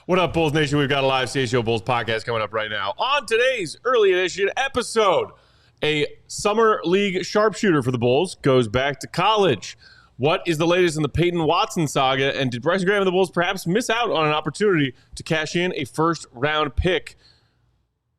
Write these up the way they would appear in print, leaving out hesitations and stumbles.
What up, Bulls Nation? We've got a live CHGO Bulls podcast coming up right now. On today's early edition episode, a summer league sharpshooter for the Bulls goes back to college. What is the latest in the Peyton Watson saga? And did Bryson Graham and the Bulls perhaps miss out on an opportunity to cash in a first-round pick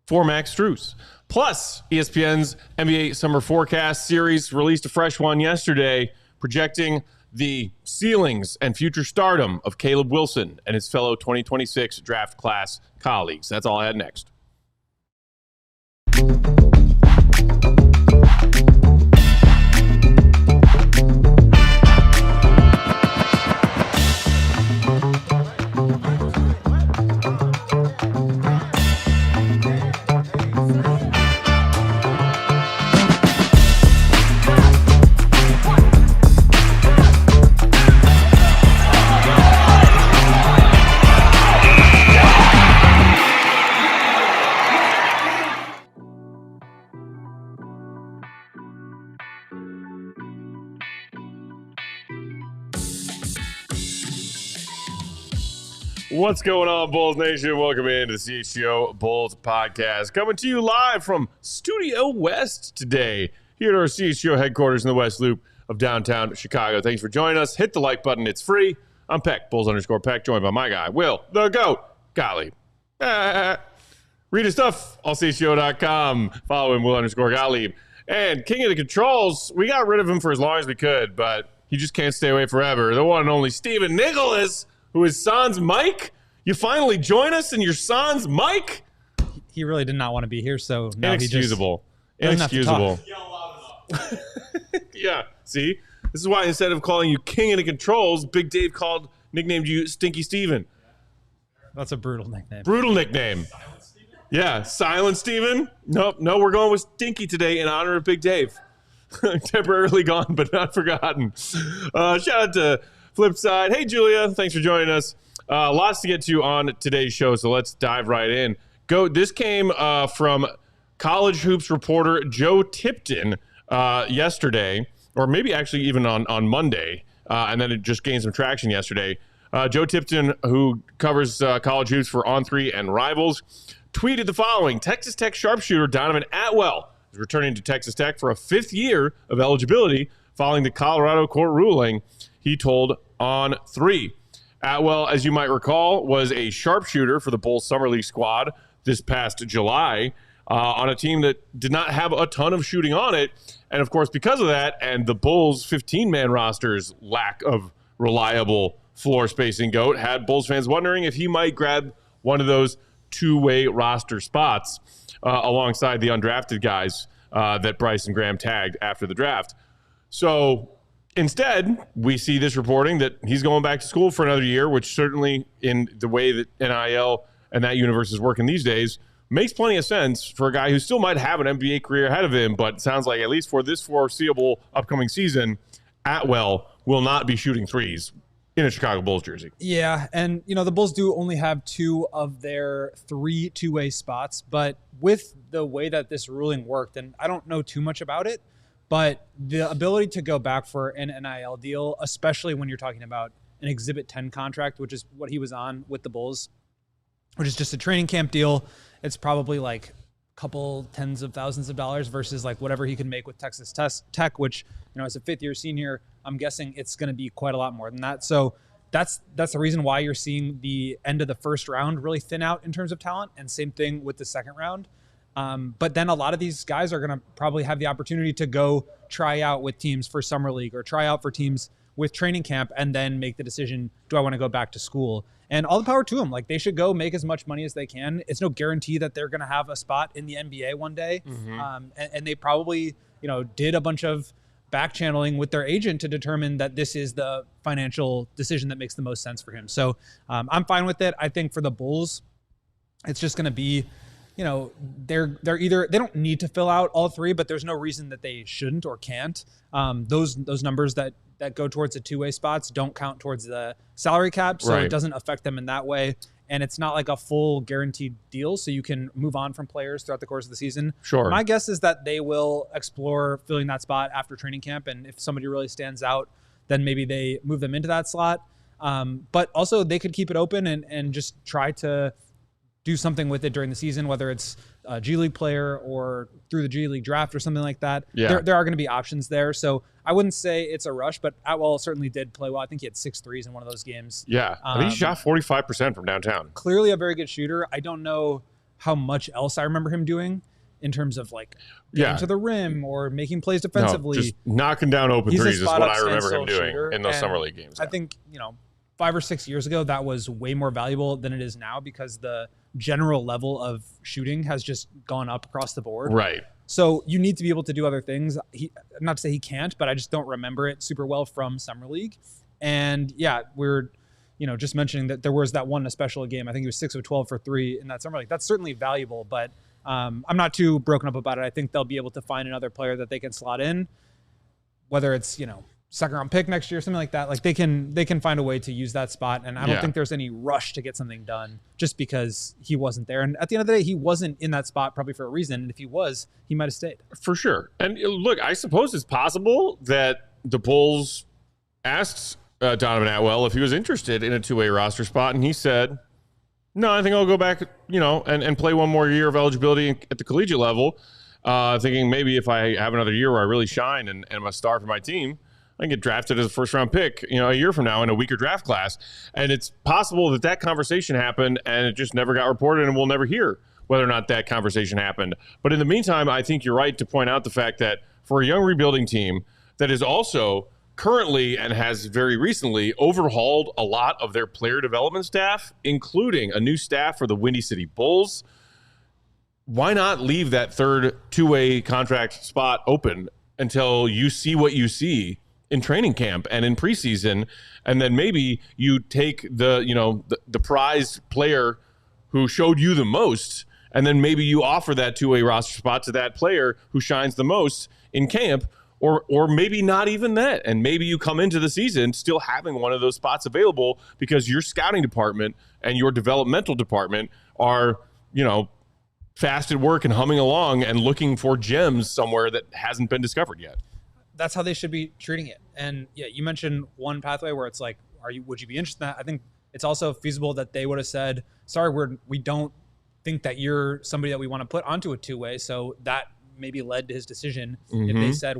for Max Strus? Plus, ESPN's NBA Summer Forecast series released a fresh one yesterday, projecting the ceilings and future stardom of Caleb Wilson and his fellow 2026 draft class colleagues. That's all I had next. What's going on, Bulls Nation? Welcome into the CHGO Bulls podcast. Coming to you live from Studio West today, here at our CHGO headquarters in the West Loop of downtown Chicago. Thanks for joining us. Hit the like button. It's free. I'm Peck, Bulls_Peck, joined by my guy, Will, the GOAT, Gottlieb. Read his stuff, allchgo.com. Follow him, Will_Gottlieb. And King of the Controls, we got rid of him for as long as we could, but he just can't stay away forever. The one and only Stephen Nicholas, who is Sans Mike. You finally join us in your Sans Mike? He really did not want to be here, so now inexcusable. Inexcusable. Yeah, see? This is why instead of calling you King of the Controls, Big Dave nicknamed you Stinky Steven. That's a brutal nickname. Brutal nickname. Silent Steven? Yeah, Silent Steven? Nope, no, we're going with Stinky today in honor of Big Dave. Temporarily gone, but not forgotten. Shout out to Flipside. Hey, Julia. Thanks for joining us. Lots to get to on today's show, so let's dive right in. This came from college hoops reporter Joe Tipton yesterday, or maybe actually even on Monday, and then it just gained some traction yesterday. Joe Tipton, who covers college hoops for On3 and Rivals, tweeted the following: Texas Tech sharpshooter Donovan Atwell is returning to Texas Tech for a fifth year of eligibility following the Colorado court ruling, he told On3. Atwell, as you might recall, was a sharpshooter for the Bulls Summer League squad this past July on a team that did not have a ton of shooting on it. And, of course, because of that and the Bulls' 15-man roster's lack of reliable floor spacing, GOAT had Bulls fans wondering if he might grab one of those two-way roster spots alongside the undrafted guys that Bryson Graham tagged after the draft. So instead, we see this reporting that he's going back to school for another year, which certainly in the way that NIL and that universe is working these days makes plenty of sense for a guy who still might have an NBA career ahead of him, but it sounds like at least for this foreseeable upcoming season, Atwell will not be shooting threes in a Chicago Bulls jersey. Yeah, and the Bulls do only have two of their three two-way spots, but with the way that this ruling worked, and I don't know too much about it, but the ability to go back for an NIL deal, especially when you're talking about an Exhibit 10 contract, which is what he was on with the Bulls, which is just a training camp deal. It's probably like a couple tens of thousands of dollars versus like whatever he can make with Texas Tech, which, as a fifth-year senior, I'm guessing it's going to be quite a lot more than that. So that's the reason why you're seeing the end of the first round really thin out in terms of talent, and same thing with the second round. But then a lot of these guys are going to probably have the opportunity to go try out with teams for Summer League or try out for teams with training camp and then make the decision, do I want to go back to school? And all the power to them. Like, they should go make as much money as they can. It's no guarantee that they're going to have a spot in the NBA one day. Mm-hmm. And they probably, did a bunch of back channeling with their agent to determine that this is the financial decision that makes the most sense for him. So I'm fine with it. I think for the Bulls, it's just going to be, they're either, they don't need to fill out all three, but there's no reason that they shouldn't or can't. Those numbers that go towards the two-way spots don't count towards the salary cap, so It doesn't affect them in that way. And it's not like a full guaranteed deal, so you can move on from players throughout the course of the season. Sure. My guess is that they will explore filling that spot after training camp, and if somebody really stands out, then maybe they move them into that slot. But also they could keep it open and just try to do something with it during the season, whether it's a G League player or through the G League draft or something like that. Yeah. There are going to be options there. So I wouldn't say it's a rush, but Atwell certainly did play well. I think he had 6 threes in one of those games. Yeah. I think he shot 45% from downtown. Clearly a very good shooter. I don't know how much else I remember him doing in terms of like getting to the rim or making plays defensively. No, just knocking down open threes is what I remember him doing in those summer league games. I think, 5 or 6 years ago, that was way more valuable than it is now because the general level of shooting has just gone up across the board. Right. So you need to be able to do other things. Not to say he can't, but I just don't remember it super well from summer league. And yeah, we're, just mentioning that there was that one special game. I think he was 6 of 12 for 3 in that summer league. That's certainly valuable, but I'm not too broken up about it. I think they'll be able to find another player that they can slot in, whether it's, second round pick next year, something like that. Like they can find a way to use that spot. And I don't think there's any rush to get something done just because he wasn't there. And at the end of the day, he wasn't in that spot probably for a reason. And if he was, he might've stayed. For sure. And look, I suppose it's possible that the Bulls asked Donovan Atwell if he was interested in a 2-way roster spot. And he said, no, I think I'll go back, and play one more year of eligibility at the collegiate level. Thinking maybe if I have another year where I really shine and I'm a star for my team, I can get drafted as a first-round pick, a year from now in a weaker draft class. And it's possible that conversation happened and it just never got reported and we'll never hear whether or not that conversation happened. But in the meantime, I think you're right to point out the fact that for a young rebuilding team that is also currently and has very recently overhauled a lot of their player development staff, including a new staff for the Windy City Bulls, why not leave that third 2-way contract spot open until you see what you see in training camp and in preseason, and then maybe you take the prized player who showed you the most, and then maybe you offer that 2-way roster spot to that player who shines the most in camp, or maybe not even that, and maybe you come into the season still having one of those spots available because your scouting department and your developmental department are fast at work and humming along and looking for gems somewhere that hasn't been discovered yet. That's how they should be treating it. And yeah, you mentioned one pathway where it's like, would you be interested in that? I think it's also feasible that they would have said, sorry, we don't think that you're somebody that we want to put onto a 2-way. So that maybe led to his decision. If they said,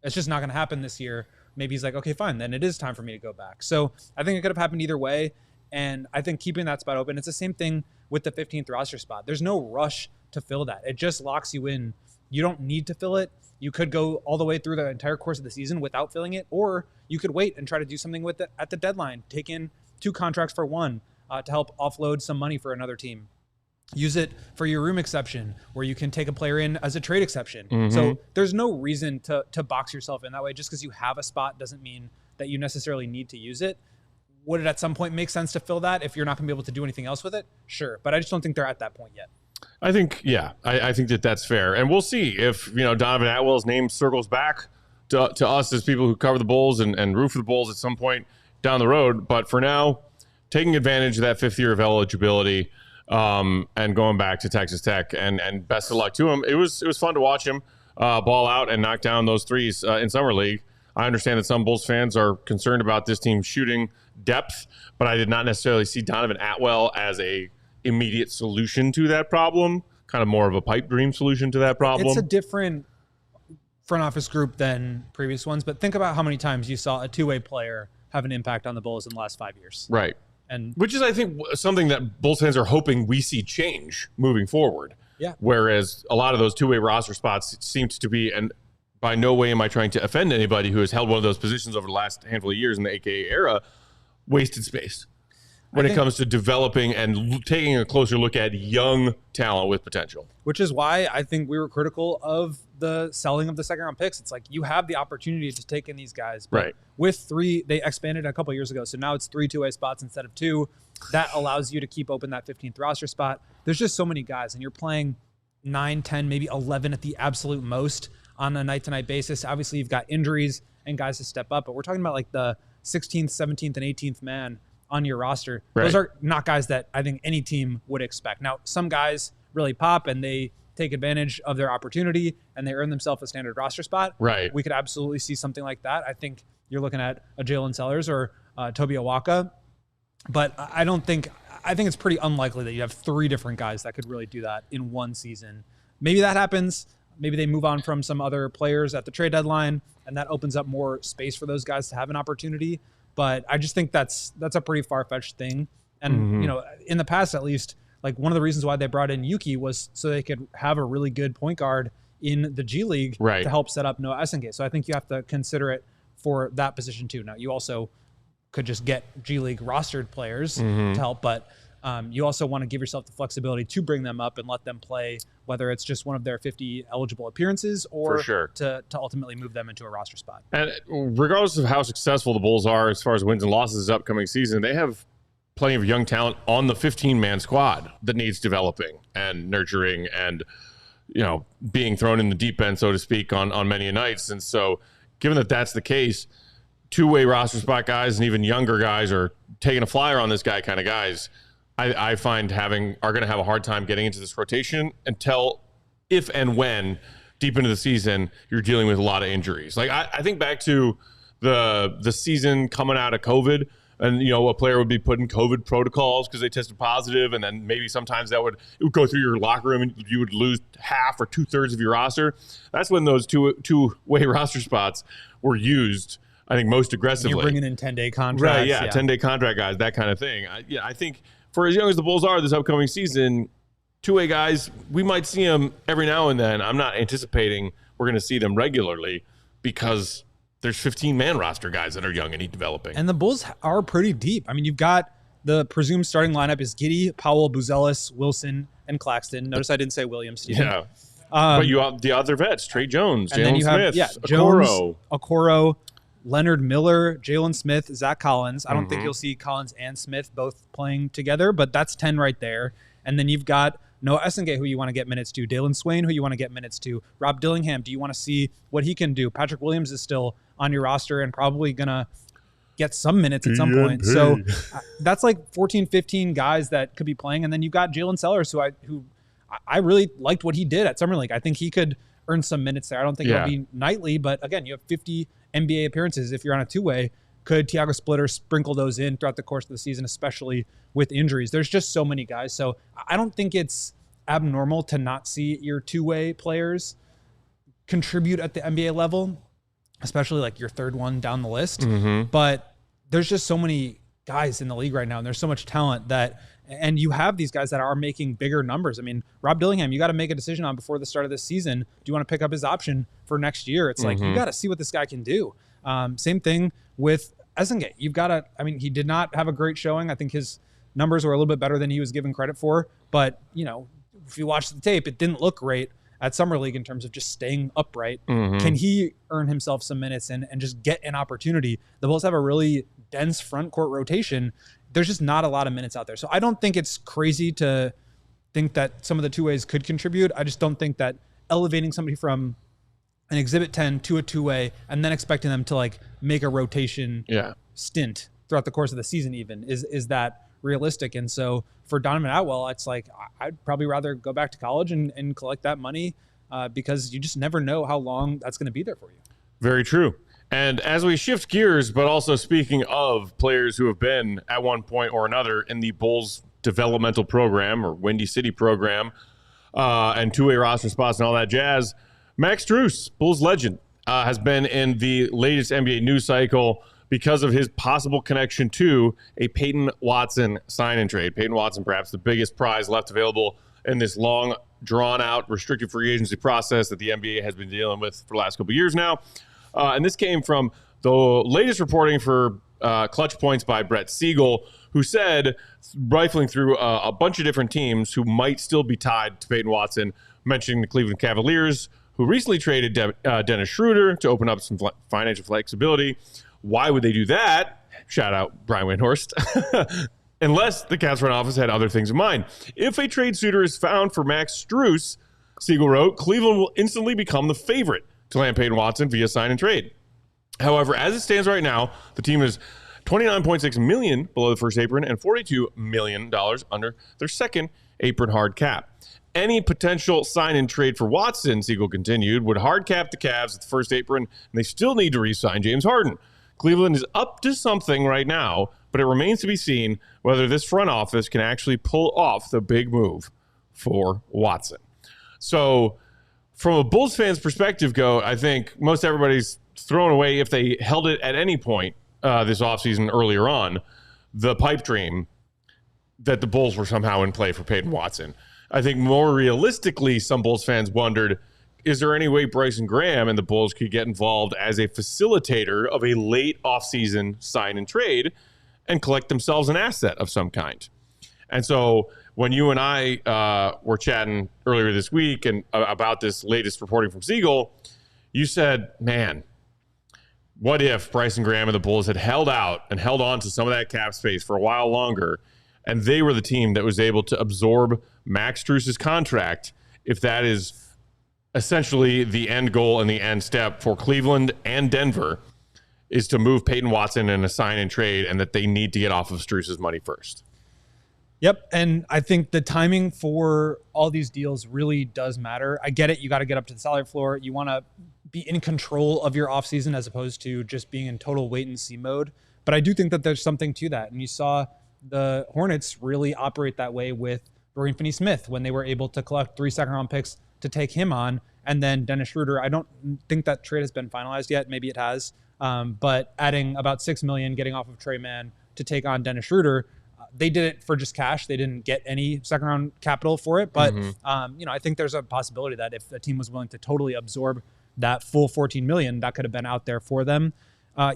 it's just not going to happen this year, maybe he's like, okay, fine, then it is time for me to go back. So I think it could have happened either way. And I think keeping that spot open, it's the same thing with the 15th roster spot. There's no rush to fill that. It just locks you in. You don't need to fill it. You could go all the way through the entire course of the season without filling it, or you could wait and try to do something with it at the deadline. Take in 2 contracts for one to help offload some money for another team. Use it for your room exception, where you can take a player in as a trade exception. So there's no reason to box yourself in that way. Just because you have a spot doesn't mean that you necessarily need to use it. Would it at some point make sense to fill that if you're not going to be able to do anything else with it? Sure. But I just don't think they're at that point yet. I think, I think that's fair. And we'll see if, Donovan Atwell's name circles back to us as people who cover the Bulls and root for the Bulls at some point down the road. But for now, taking advantage of that 5th year of eligibility and going back to Texas Tech, and best of luck to him. It was fun to watch him ball out and knock down those threes in Summer League. I understand that some Bulls fans are concerned about this team shooting depth, but I did not necessarily see Donovan Atwell as a immediate solution to that problem, kind of more of a pipe dream solution to that problem. It's a different front office group than previous ones, but think about how many times you saw a 2-way player have an impact on the Bulls in the last 5 years. Right. And which is, I think, something that Bulls fans are hoping we see change moving forward. Yeah. Whereas a lot of those 2-way roster spots seem to be, and by no way am I trying to offend anybody who has held one of those positions over the last handful of years in the AKA era, wasted space when it comes to developing and taking a closer look at young talent with potential. Which is why I think we were critical of the selling of the second-round picks. It's like you have the opportunity to take in these guys. But right. With 3, they expanded a couple years ago, so now it's 3 2-way spots instead of 2. That allows you to keep open that 15th roster spot. There's just so many guys, and you're playing 9, 10, maybe 11 at the absolute most on a night-to-night basis. Obviously, you've got injuries and guys to step up, but we're talking about like the 16th, 17th, and 18th man on your roster. Right. Those are not guys that I think any team would expect. Now, some guys really pop and they take advantage of their opportunity and they earn themselves a standard roster spot. Right. We could absolutely see something like that. I think you're looking at a Jalen Sellers or Toby Awaka. But I think it's pretty unlikely that you have 3 different guys that could really do that in one season. Maybe that happens. Maybe they move on from some other players at the trade deadline, and that opens up more space for those guys to have an opportunity. But I just think that's a pretty far-fetched thing. And, in the past, at least, like one of the reasons why they brought in Yuki was so they could have a really good point guard in the G League to help set up Noah Essengate. So I think you have to consider it for that position too. Now, you also could just get G League rostered players to help, but you also want to give yourself the flexibility to bring them up and let them play, whether it's just one of their 50 eligible appearances or to ultimately move them into a roster spot. And regardless of how successful the Bulls are as far as wins and losses this upcoming season, they have plenty of young talent on the 15-man squad that needs developing and nurturing and, being thrown in the deep end, so to speak, on many nights. And so given that that's the case, two-way roster spot guys and even younger guys are taking a flyer on this guy kind of guys, I find are going to have a hard time getting into this rotation until if and when deep into the season you're dealing with a lot of injuries. Like I think back to the season coming out of COVID, and a player would be put in COVID protocols because they tested positive, and then maybe sometimes it would go through your locker room and you would lose half or 2/3 of your roster. That's when those two-way roster spots were used, I think, most aggressively. You're bringing in 10-day contracts. Right, yeah, 10-day contract guys, that kind of thing. I think for as young as the Bulls are this upcoming season, two-way guys, we might see them every now and then. I'm not anticipating we're going to see them regularly because there's 15-man roster guys that are young and need developing. And the Bulls are pretty deep. I mean, you've got the presumed starting lineup is Giddey, Powell, Buzelis, Wilson, and Claxton. Notice I didn't say Williams, Steven. Yeah. But you have the other vets, Trey Jones, Jalen Smith, Jones, Okoro, Leonard Miller, Jalen Smith, Zach Collins. I don't think you'll see Collins and Smith both playing together, but that's 10 right there. And then you've got Noah Essengate, who you want to get minutes to, Dalen Swain, who you want to get minutes to, Rob Dillingham, do you want to see what he can do? Patrick Williams is still on your roster and probably going to get some minutes at some point. So that's like 14, 15 guys that could be playing. And then you've got Jalen Sellers, who I really liked what he did at Summer League. I think he could earn some minutes there. I don't think it'll be nightly, but again, you have 50 NBA appearances if you're on a two-way. Could Tiago Splitter sprinkle those in throughout the course of the season, especially with injuries? There's just so many guys. So I don't think it's abnormal to not see your two-way players contribute at the NBA level, especially like your third one down the list. But there's just so many guys in the league right now, and there's so much talent and you have these guys that are making bigger numbers. I mean, Rob Dillingham, you got to make a decision on before the start of this season. Do you want to pick up his option for next year? It's like, you got to see what this guy can do. Same thing with Essengate. You've got to, he did not have a great showing. I think his numbers were a little bit better than he was given credit for. But, if you watch the tape, it didn't look great at Summer League in terms of just staying upright. Can he earn himself some minutes and just get an opportunity? The Bulls have a really dense front court rotation. There's just not a lot of minutes out there. So I don't think it's crazy to think that some of the two-ways could contribute. I just don't think that elevating somebody from an Exhibit 10 to a two-way and then expecting them to like make a rotation stint throughout the course of the season even is that realistic. And so for Donovan Atwell, it's like I'd probably rather go back to college and collect that money because you just never know how long that's going to be there for you. Very true. And as we shift gears, but also speaking of players who have been at one point or another in the Bulls developmental program or Windy City program and two-way roster spots and all that jazz, Max Strus, Bulls legend, has been in the latest NBA news cycle because of his possible connection to a Peyton Watson sign-and trade. Peyton Watson, perhaps the biggest prize left available in this long, drawn-out, restricted free agency process that the NBA has been dealing with for the last couple of years now. And this came from the latest reporting for Clutch Points by Brett Siegel, who said, rifling through a bunch of different teams who might still be tied to Peyton Watson, mentioning the Cleveland Cavaliers, who recently traded Dennis Schroeder to open up some financial flexibility. Why would they do that? Shout out Brian Windhorst. Unless the Cavs front office had other things in mind. If a trade suitor is found for Max Strus, Siegel wrote, Cleveland will instantly become the favorite to land Peyton Watson via sign and trade. However, as it stands right now, the team is $29.6 million below the first apron and $42 million under their second apron hard cap. Any potential sign and trade for Watson, Siegel continued, would hard cap the Cavs at the first apron, and they still need to re-sign James Harden. Cleveland is up to something right now, but it remains to be seen whether this front office can actually pull off the big move for Watson. So from a Bulls fan's perspective, I think most everybody's thrown away, if they held it at any point this offseason earlier on, the pipe dream that the Bulls were somehow in play for Peyton Watson. I think more realistically, some Bulls fans wondered, is there any way Bryson Graham and the Bulls could get involved as a facilitator of a late offseason sign and trade and collect themselves an asset of some kind? And so when you and I were chatting earlier this week and about this latest reporting from CHGO, you said, man, what if Bryson Graham and the Bulls had held out and held on to some of that cap space for a while longer, and they were the team that was able to absorb Max Strus' contract, if that is essentially the end goal and the end step for Cleveland and Denver, is to move Peyton Watson in a sign and trade, and that they need to get off of Strus' money first. Yep, and I think the timing for all these deals really does matter. I get it. You got to get up to the salary floor. You want to be in control of your offseason as opposed to just being in total wait-and-see mode. But I do think that there's something to that. And you saw the Hornets really operate that way with Darryn Finney-Smith when they were able to collect 3 second-round picks to take him on. And then Dennis Schroeder, I don't think that trade has been finalized yet. Maybe it has. But adding about $6 million, getting off of Trey Mann to take on Dennis Schroeder, they did it for just cash. They didn't get any second-round capital for it. But, I think there's a possibility that if a team was willing to totally absorb that full $14 million, that could have been out there for them.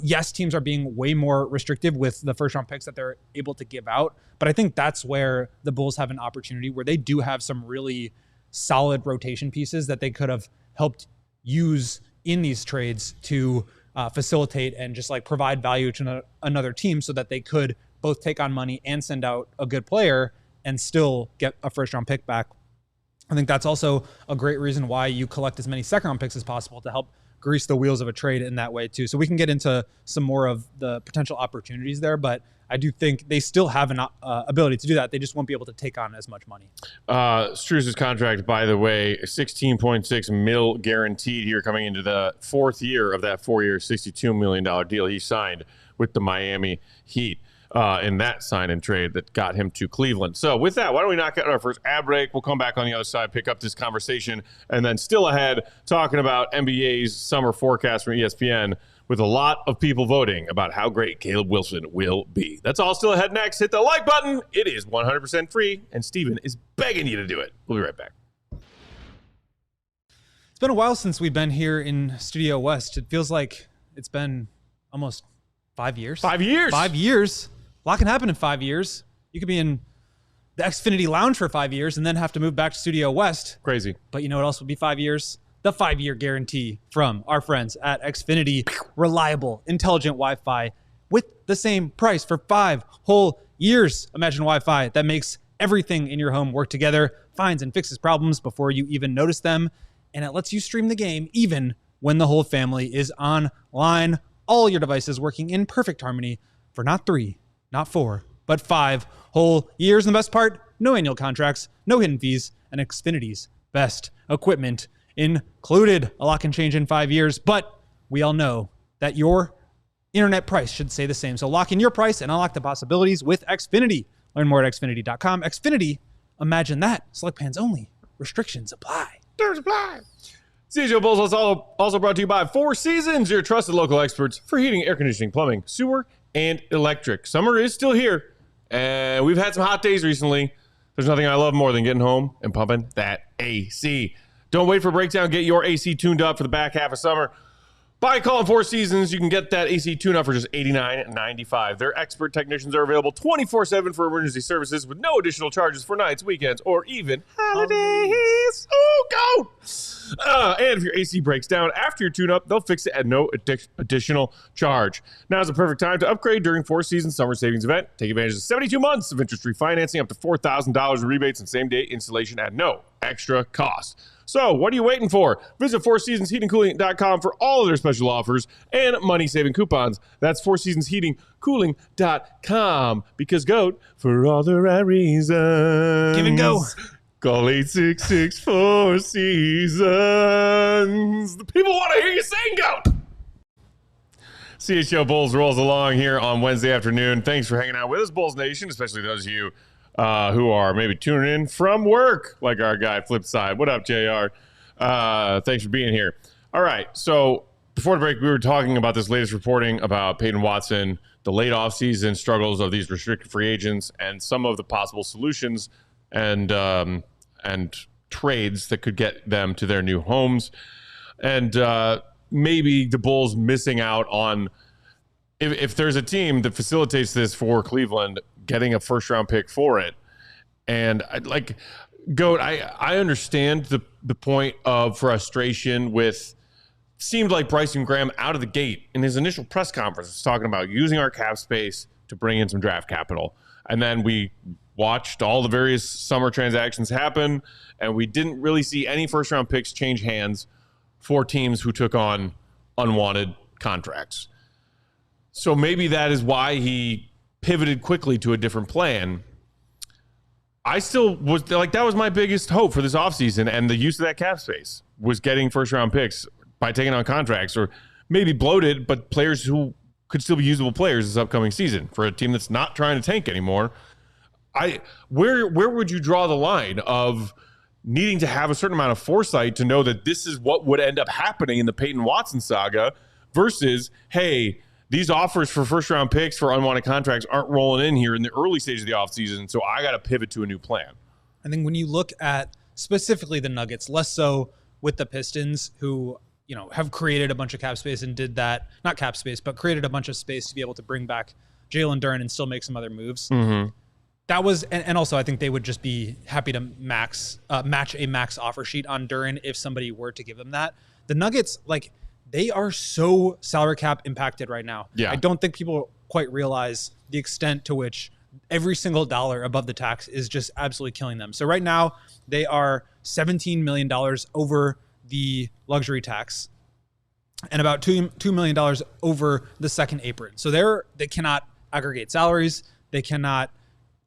Yes, teams are being way more restrictive with the first-round picks that they're able to give out. But I think that's where the Bulls have an opportunity where they do have some really solid rotation pieces that they could have helped use in these trades to facilitate and just like provide value to another team so that they could both take on money and send out a good player and still get a first-round pick back. I think that's also a great reason why you collect as many second-round picks as possible to help grease the wheels of a trade in that way too. So we can get into some more of the potential opportunities there, but I do think they still have an ability to do that. They just won't be able to take on as much money. Strus' contract, by the way, $16.6 million guaranteed here coming into the fourth year of that 4-year, $62 million deal he signed with the Miami Heat. In that sign and trade that got him to Cleveland. So with that, why don't we knock out our first ad break? We'll come back on the other side, pick up this conversation, and then still ahead, talking about NBA's summer forecast from ESPN with a lot of people voting about how great Caleb Wilson will be. That's all still ahead next. Hit the like button. It is 100% free, and Steven is begging you to do it. We'll be right back. It's been a while since we've been here in Studio West. It feels like it's been almost 5 years. 5 years. 5 years. A lot can happen in 5 years. You could be in the Xfinity Lounge for 5 years and then have to move back to Studio West. Crazy. But you know what else would be 5 years? The 5-year guarantee from our friends at Xfinity. Reliable, intelligent Wi-Fi with the same price for 5 whole years. Imagine Wi-Fi that makes everything in your home work together, finds and fixes problems before you even notice them, and it lets you stream the game even when the whole family is online. All your devices working in perfect harmony for not 3, not 4, but 5 whole years. And the best part, no annual contracts, no hidden fees, and Xfinity's best equipment included. A lot can change in 5 years, but we all know that your internet price should stay the same. So lock in your price and unlock the possibilities with Xfinity. Learn more at Xfinity.com. Xfinity, imagine that. Select plans only. Restrictions apply. Terms apply. CHGO Bulls is also brought to you by Four Seasons, your trusted local experts for heating, air conditioning, plumbing, sewer, and electric. Summer is still here, and we've had some hot days recently. There's nothing I love more than getting home and pumping that AC. Don't wait for breakdown. Get your AC tuned up for the back half of summer. By calling Four Seasons, you can get that AC tune-up for just $89.95. Their expert technicians are available 24/7 for emergency services with no additional charges for nights, weekends, or even holidays. Oh, go! And if your AC breaks down after your tune-up, they'll fix it at no additional charge. Now is the perfect time to upgrade during Four Seasons Summer Savings Event. Take advantage of 72 months of interest-free financing, up to $4,000 in rebates, and same-day installation at no extra cost. So, what are you waiting for? Visit FourSeasonsHeatingCooling.com for all of their special offers and money-saving coupons. That's FourSeasonsHeatingCooling.com. Because GOAT, for all the right reasons. Give and go. Call 866-4-SEASONS. The people want to hear you sing, GOAT. CHGO Bulls rolls along here on Wednesday afternoon. Thanks for hanging out with us, Bulls Nation, especially those of you who are maybe tuning in from work, like our guy Flipside. What up, JR? Thanks for being here. All right, so before the break, we were talking about this latest reporting about Peyton Watson, the late offseason struggles of these restricted free agents, and some of the possible solutions and trades that could get them to their new homes. And maybe the Bulls missing out on, if there's a team that facilitates this for Cleveland, getting a first-round pick for it. And Goat, I understand the point of frustration with, seemed like Bryson Graham out of the gate in his initial press conference was talking about using our cap space to bring in some draft capital. And then we watched all the various summer transactions happen, and we didn't really see any first-round picks change hands for teams who took on unwanted contracts. So maybe that is why he pivoted quickly to a different plan. I still was like, that was my biggest hope for this offseason, and the use of that cap space was getting first-round picks by taking on contracts, or maybe bloated, but players who could still be usable players this upcoming season for a team that's not trying to tank anymore. Where would you draw the line of needing to have a certain amount of foresight to know that this is what would end up happening in the Peyton Watson saga versus, hey, these offers for first-round picks for unwanted contracts aren't rolling in here in the early stage of the offseason, so I got to pivot to a new plan. I think when you look at specifically the Nuggets, less so with the Pistons, who have created a bunch of cap space and did that, not cap space, but created a bunch of space to be able to bring back Jalen Darryn and still make some other moves. Mm-hmm. That was, and also I think they would just be happy to match a max offer sheet on Darryn if somebody were to give them that. The Nuggets, they are so salary cap impacted right now. Yeah. I don't think people quite realize the extent to which every single dollar above the tax is just absolutely killing them. So right now they are $17 million over the luxury tax and about $2 million over the second apron. So they cannot aggregate salaries. They cannot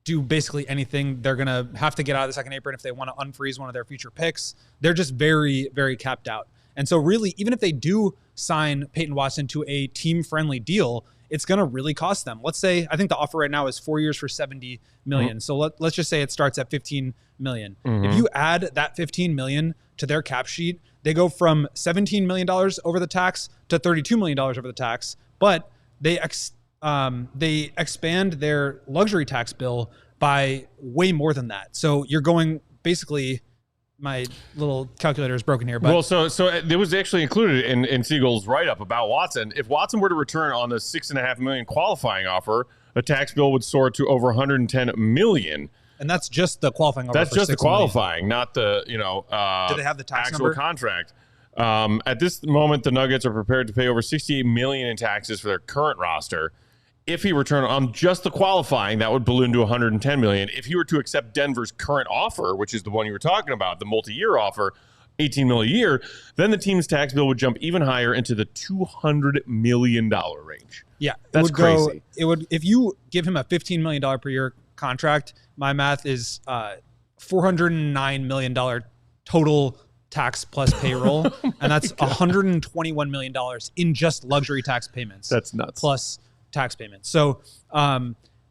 do basically anything. They're going to have to get out of the second apron if they want to unfreeze one of their future picks. They're just very, very capped out. And so really, even if they do sign Peyton Watson to a team-friendly deal, it's going to really cost them. Let's say, I think the offer right now is 4 years for $70 million. Mm-hmm. So let's just say it starts at $15 million. Mm-hmm. If you add that $15 million to their cap sheet, they go from $17 million over the tax to $32 million over the tax, but they expand their luxury tax bill by way more than that. So you're going basically, my little calculator is broken here. But well, so it was actually included in Siegel's write-up about Watson. If Watson were to return on the $6.5 million qualifying offer, a tax bill would soar to over $110 million. And that's just the qualifying offer. That's just the qualifying, not the do they have the tax actual number? Contract. At this moment, the Nuggets are prepared to pay over $68 million in taxes for their current roster. If he returned on just the qualifying, that would balloon to $110 million. If he were to accept Denver's current offer, which is the one you were talking about, the multi-year offer, $18 million a year, then the team's tax bill would jump even higher into the $200 million range. Yeah, that's crazy. If you give him a $15 million per year contract, my math is $409 million total tax plus payroll, and that's $121 million in just luxury tax payments. That's nuts. Plus tax payments. So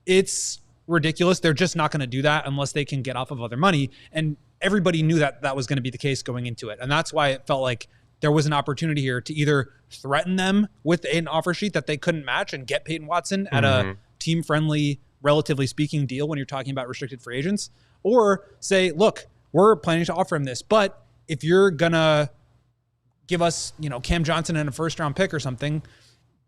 it's ridiculous. They're just not going to do that unless they can get off of other money. And everybody knew that was going to be the case going into it. And that's why it felt like there was an opportunity here to either threaten them with an offer sheet that they couldn't match and get Peyton Watson at a team-friendly, relatively speaking, deal when you're talking about restricted free agents, or say, look, we're planning to offer him this, but if you're going to give us, Cam Johnson and a first-round pick or something,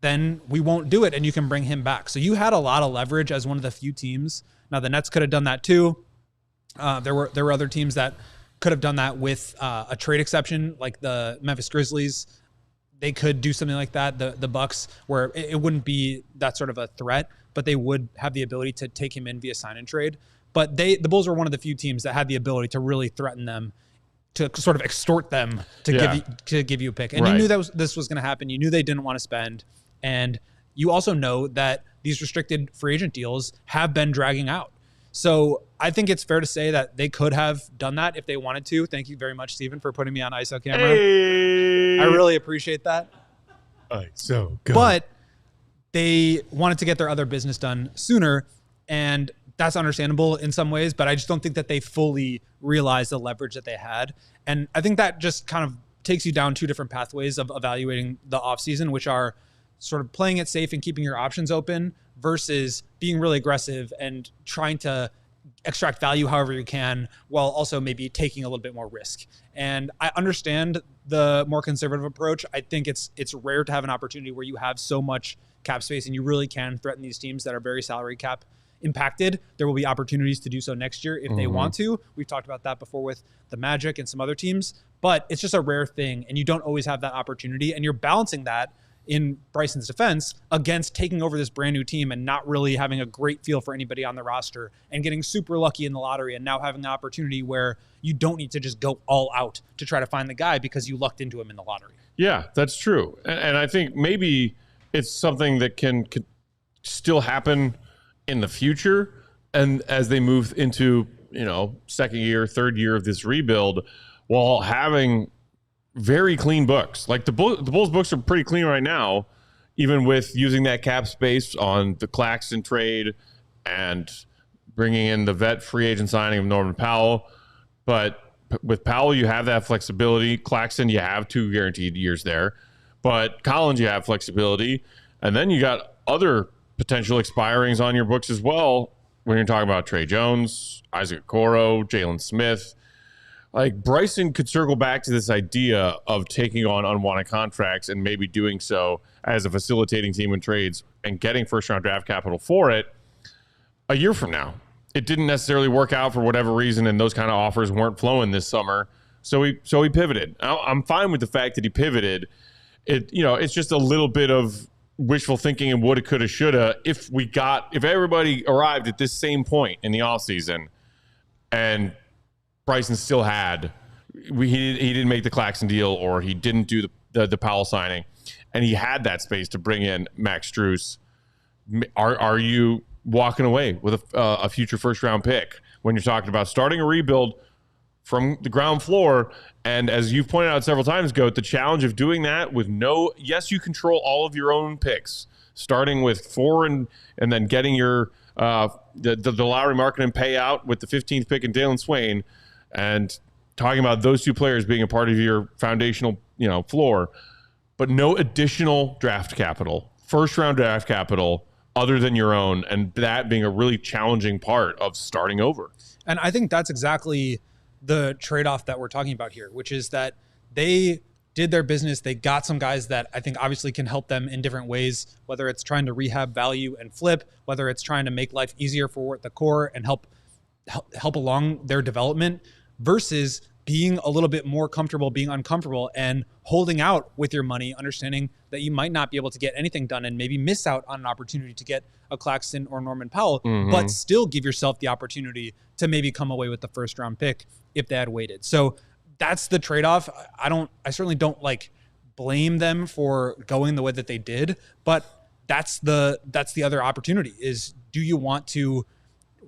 then we won't do it, and you can bring him back. So you had a lot of leverage as one of the few teams. Now, the Nets could have done that too. There were other teams that could have done that with a trade exception, like the Memphis Grizzlies. They could do something like that. The Bucks, where it wouldn't be that sort of a threat, but they would have the ability to take him in via sign and trade. But the Bulls were one of the few teams that had the ability to really threaten them, to sort of extort them to give you a pick. And you knew this was going to happen. You knew they didn't want to spend. And you also know that these restricted free agent deals have been dragging out. So I think it's fair to say that they could have done that if they wanted to. Thank you very much, Steven, for putting me on ISO camera. Hey. I really appreciate that. ISO, go. But they wanted to get their other business done sooner, and that's understandable in some ways, but I just don't think that they fully realized the leverage that they had. And I think that just kind of takes you down two different pathways of evaluating the offseason, which are sort of playing it safe and keeping your options open versus being really aggressive and trying to extract value however you can while also maybe taking a little bit more risk. And I understand the more conservative approach. I think it's rare to have an opportunity where you have so much cap space and you really can threaten these teams that are very salary cap impacted. There will be opportunities to do so next year if they want to. We've talked about that before with the Magic and some other teams, but it's just a rare thing and you don't always have that opportunity, and you're balancing that in Bryson's defense against taking over this brand new team and not really having a great feel for anybody on the roster and getting super lucky in the lottery and now having the opportunity where you don't need to just go all out to try to find the guy because you lucked into him in the lottery. Yeah, that's true. And I think maybe it's something that can still happen in the future, and as they move into, second year, third year of this rebuild, while having very clean books. Like the Bulls books are pretty clean right now, even with using that cap space on the Claxton trade and bringing in the vet free agent signing of Norman Powell. But with Powell, you have that flexibility. Claxton, you have 2 guaranteed years there. But Collins, you have flexibility. And then you got other potential expirings on your books as well when you're talking about Trey Jones, Isaac Okoro, Jalen Smith. Like Bryson could circle back to this idea of taking on unwanted contracts and maybe doing so as a facilitating team in trades and getting first-round draft capital for it a year from now. It didn't necessarily work out for whatever reason, and those kind of offers weren't flowing this summer. So he pivoted. I'm fine with the fact that he pivoted. It's just a little bit of wishful thinking and woulda, coulda, shoulda. If everybody arrived at this same point in the offseason and Bryson still he didn't make the Claxton deal, or he didn't do the Powell signing, and he had that space to bring in Max Strus, are you walking away with a future first-round pick when you're talking about starting a rebuild from the ground floor? And as you've pointed out several times, Goat, the challenge of doing that with yes, you control all of your own picks, starting with 4 and then getting your the lottery market and payout with the 15th pick and Dalen Swain, and talking about those 2 players being a part of your foundational, floor, but no additional draft capital, first-round draft capital other than your own, and that being a really challenging part of starting over. And I think that's exactly the trade-off that we're talking about here, which is that they did their business. They got some guys that I think obviously can help them in different ways, whether it's trying to rehab value and flip, whether it's trying to make life easier for the core and help along their development, versus being a little bit more comfortable being uncomfortable and holding out with your money, understanding that you might not be able to get anything done and maybe miss out on an opportunity to get a Claxton or Norman Powell, but still give yourself the opportunity to maybe come away with the first round pick if they had waited. So that's the trade-off. I certainly don't blame them for going the way that they did, but that's the other opportunity is, do you want to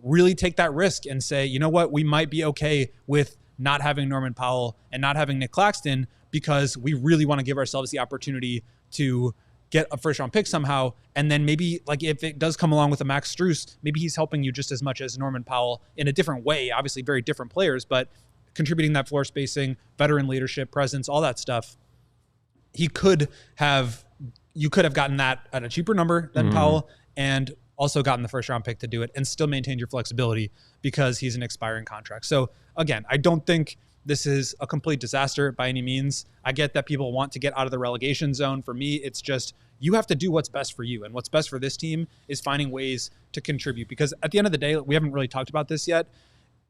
really take that risk and say, you know what, we might be okay with not having Norman Powell and not having Nick Claxton because we really want to give ourselves the opportunity to get a first round pick somehow. And then maybe if it does come along with a Max Strus, maybe he's helping you just as much as Norman Powell in a different way, obviously very different players, but contributing that floor spacing, veteran leadership, presence, all that stuff. You could have gotten that at a cheaper number than Powell and also gotten the first round pick to do it and still maintained your flexibility because he's an expiring contract. So again, I don't think this is a complete disaster by any means. I get that people want to get out of the relegation zone. For me, it's just, you have to do what's best for you. And what's best for this team is finding ways to contribute, because at the end of the day, we haven't really talked about this yet.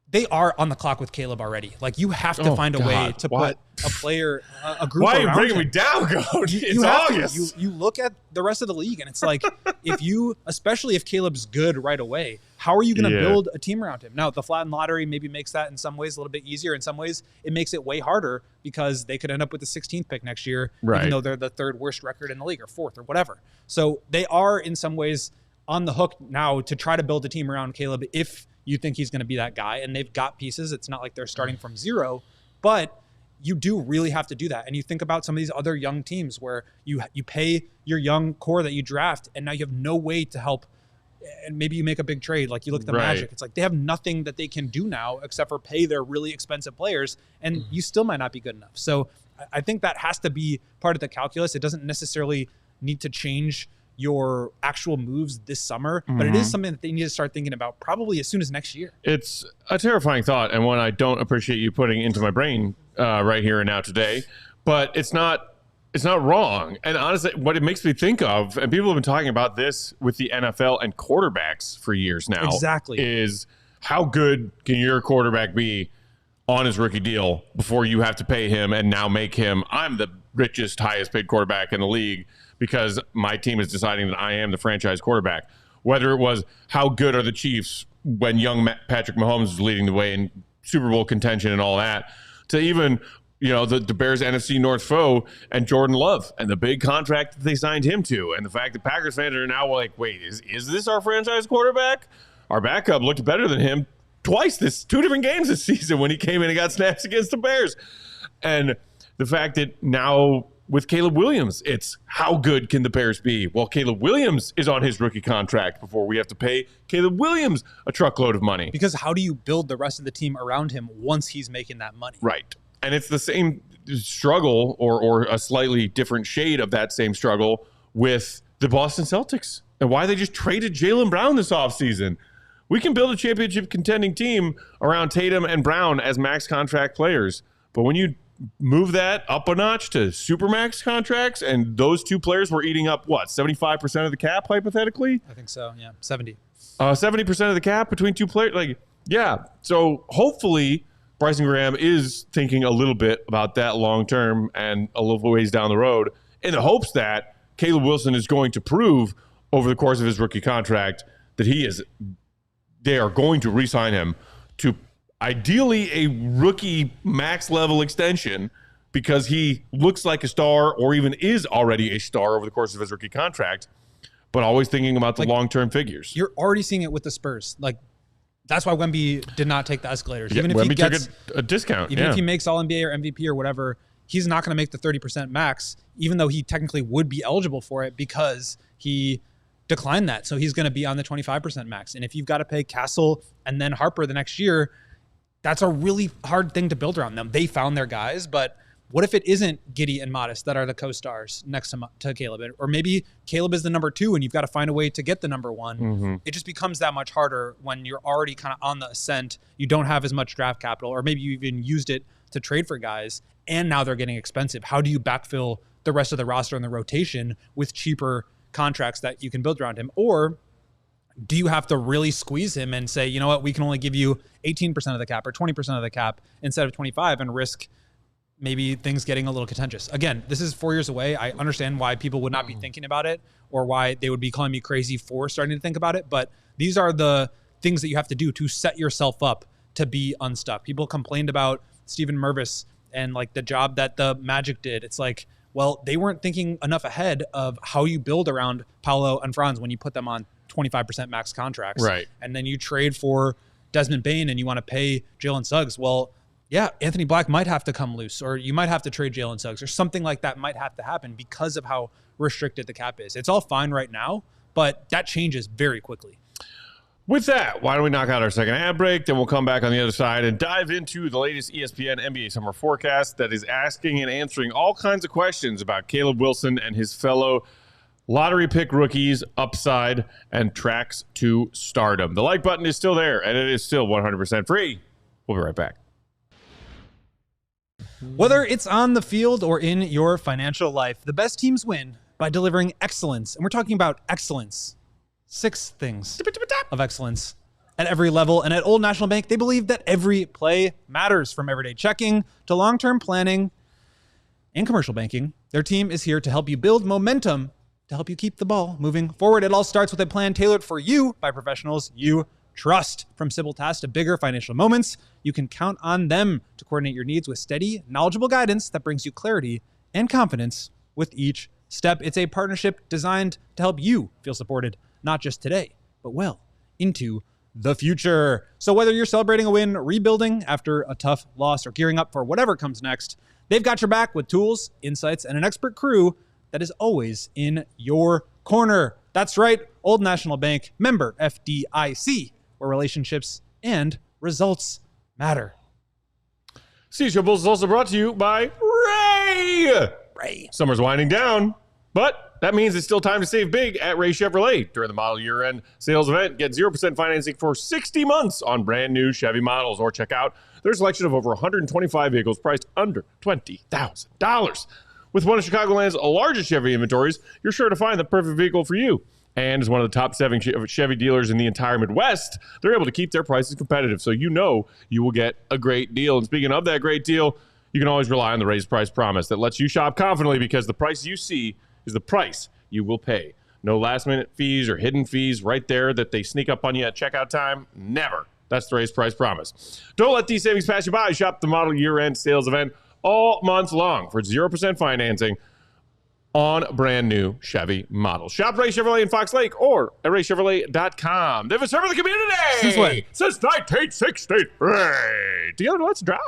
They are on the clock with Caleb already. You have to find a way to put a player, a group around him. Why are you bringing me down, Coach? It's August. You look at the rest of the league, and it's especially if Caleb's good right away, how are you going to build a team around him? Now, the flattened lottery maybe makes that in some ways a little bit easier. In some ways, it makes it way harder because they could end up with the 16th pick next year, even though they're the 3rd worst record in the league or 4th or whatever. So they are in some ways on the hook now to try to build a team around Caleb if you think he's going to be that guy, and they've got pieces. It's not like they're starting from zero, but you do really have to do that. And you think about some of these other young teams where you pay your young core that you draft, and now you have no way to help. And maybe you make a big trade. Like you look at the Magic, it's like they have nothing that they can do now except for pay their really expensive players, and you still might not be good enough. So I think that has to be part of the calculus. It doesn't necessarily need to change your actual moves this summer, but it is something that they need to start thinking about probably as soon as next year. It's a terrifying thought, and one I don't appreciate you putting into my brain right here and now today, but it's not wrong. And honestly, what it makes me think of, and people have been talking about this with the NFL and quarterbacks for years now, is how good can your quarterback be on his rookie deal before you have to pay him and now make him, I'm the richest, highest paid quarterback in the league because my team is deciding that I am the franchise quarterback. Whether it was how good are the Chiefs when young Patrick Mahomes was leading the way in Super Bowl contention and all that, to even the Bears NFC North foe and Jordan Love and the big contract that they signed him to, and the fact that Packers fans are now like, wait, is this our franchise quarterback? Our backup looked better than him twice 2 different games this season when he came in and got snaps against the Bears. And the fact that now with Caleb Williams, it's how good can the Bears be? Well, Caleb Williams is on his rookie contract before we have to pay Caleb Williams a truckload of money. Because how do you build the rest of the team around him once he's making that money? Right. And it's the same struggle or a slightly different shade of that same struggle with the Boston Celtics and why they just traded Jaylen Brown this offseason. We can build a championship contending team around Tatum and Brown as max contract players. But when you move that up a notch to supermax contracts, and those two players were eating up, 75% of the cap, hypothetically? I think so, yeah, 70. 70% of the cap between two players? So hopefully Bryson Graham is thinking a little bit about that long-term and a little ways down the road in the hopes that Caleb Wilson is going to prove over the course of his rookie contract that they are going to re-sign him to ideally a rookie max level extension because he looks like a star or even is already a star over the course of his rookie contract, but always thinking about the long-term figures. You're already seeing it with the Spurs. That's why Wemby did not take the escalators. Even if Wemby he gets took a discount. Even if he makes All-NBA or MVP or whatever, he's not going to make the 30% max, even though he technically would be eligible for it because he declined that. So he's going to be on the 25% max. And if you've got to pay Castle and then Harper the next year, that's a really hard thing to build around them. They found their guys, but what if it isn't Giddey and Modest that are the co-stars next to Caleb? Or maybe Caleb is the number 2 and you've got to find a way to get the number 1. Mm-hmm. It just becomes that much harder when you're already kind of on the ascent. You don't have as much draft capital, or maybe you even used it to trade for guys, and now they're getting expensive. How do you backfill the rest of the roster and the rotation with cheaper contracts that you can build around him? Or do you have to really squeeze him and say, you know what, we can only give you 18% of the cap or 20% of the cap instead of 25 and risk maybe things getting a little contentious? Again, this is 4 years away. I understand why people would not be thinking about it or why they would be calling me crazy for starting to think about it. But these are the things that you have to do to set yourself up to be unstuck. People complained about Stephen Mervis and the job that the Magic did. It's well, they weren't thinking enough ahead of how you build around Paolo and Franz when you put them on 25% max contracts. Right. And then you trade for Desmond Bane and you want to pay Jalen Suggs. Well, yeah, Anthony Black might have to come loose, or you might have to trade Jalen Suggs, or something like that might have to happen because of how restricted the cap is. It's all fine right now, but that changes very quickly. With that, why don't we knock out our second ad break, then we'll come back on the other side and dive into the latest ESPN NBA summer forecast that is asking and answering all kinds of questions about Caleb Wilson and his fellow lottery pick rookies, upside, and tracks to stardom. The like button is still there, and it is still 100% free. We'll be right back. Whether it's on the field or in your financial life, the best teams win by delivering excellence. And we're talking about excellence. 6 things of excellence at every level. And at Old National Bank, they believe that every play matters, from everyday checking to long-term planning and commercial banking. Their team is here to help you build momentum to help you keep the ball moving forward. It all starts with a plan tailored for you by professionals you trust. From simple tasks to bigger financial moments, you can count on them to coordinate your needs with steady, knowledgeable guidance that brings you clarity and confidence with each step. It's a partnership designed to help you feel supported, not just today, but well into the future. So whether you're celebrating a win, rebuilding after a tough loss, or gearing up for whatever comes next, They've got your back with tools, insights, and an expert crew that is always in your corner. That's right, Old National Bank, member FDIC, where relationships and results matter. CHGO Bulls is also brought to you by Ray. Summer's winding down, but that means it's still time to save big at Ray Chevrolet. During the model year-end sales event, get 0% financing for 60 months on brand new Chevy models, or check out their selection of over 125 vehicles priced under $20,000. With one of Chicagoland's largest Chevy inventories, you're sure to find the perfect vehicle for you. And as one of the top 7 Chevy dealers in the entire Midwest, they're able to keep their prices competitive, so you know you will get a great deal. And speaking of that great deal, you can always rely on the raised price promise that lets you shop confidently, because the price you see is the price you will pay. No last-minute fees or hidden fees right there that they sneak up on you at checkout time. Never. That's the raised price promise. Don't let these savings pass you by. Shop the model year-end sales event all month long for 0% financing on brand new Chevy models. Shop Ray Chevrolet in Fox Lake or at raychevrolet.com. They've been serving the community Since when? Since 1963. Together, let's drive.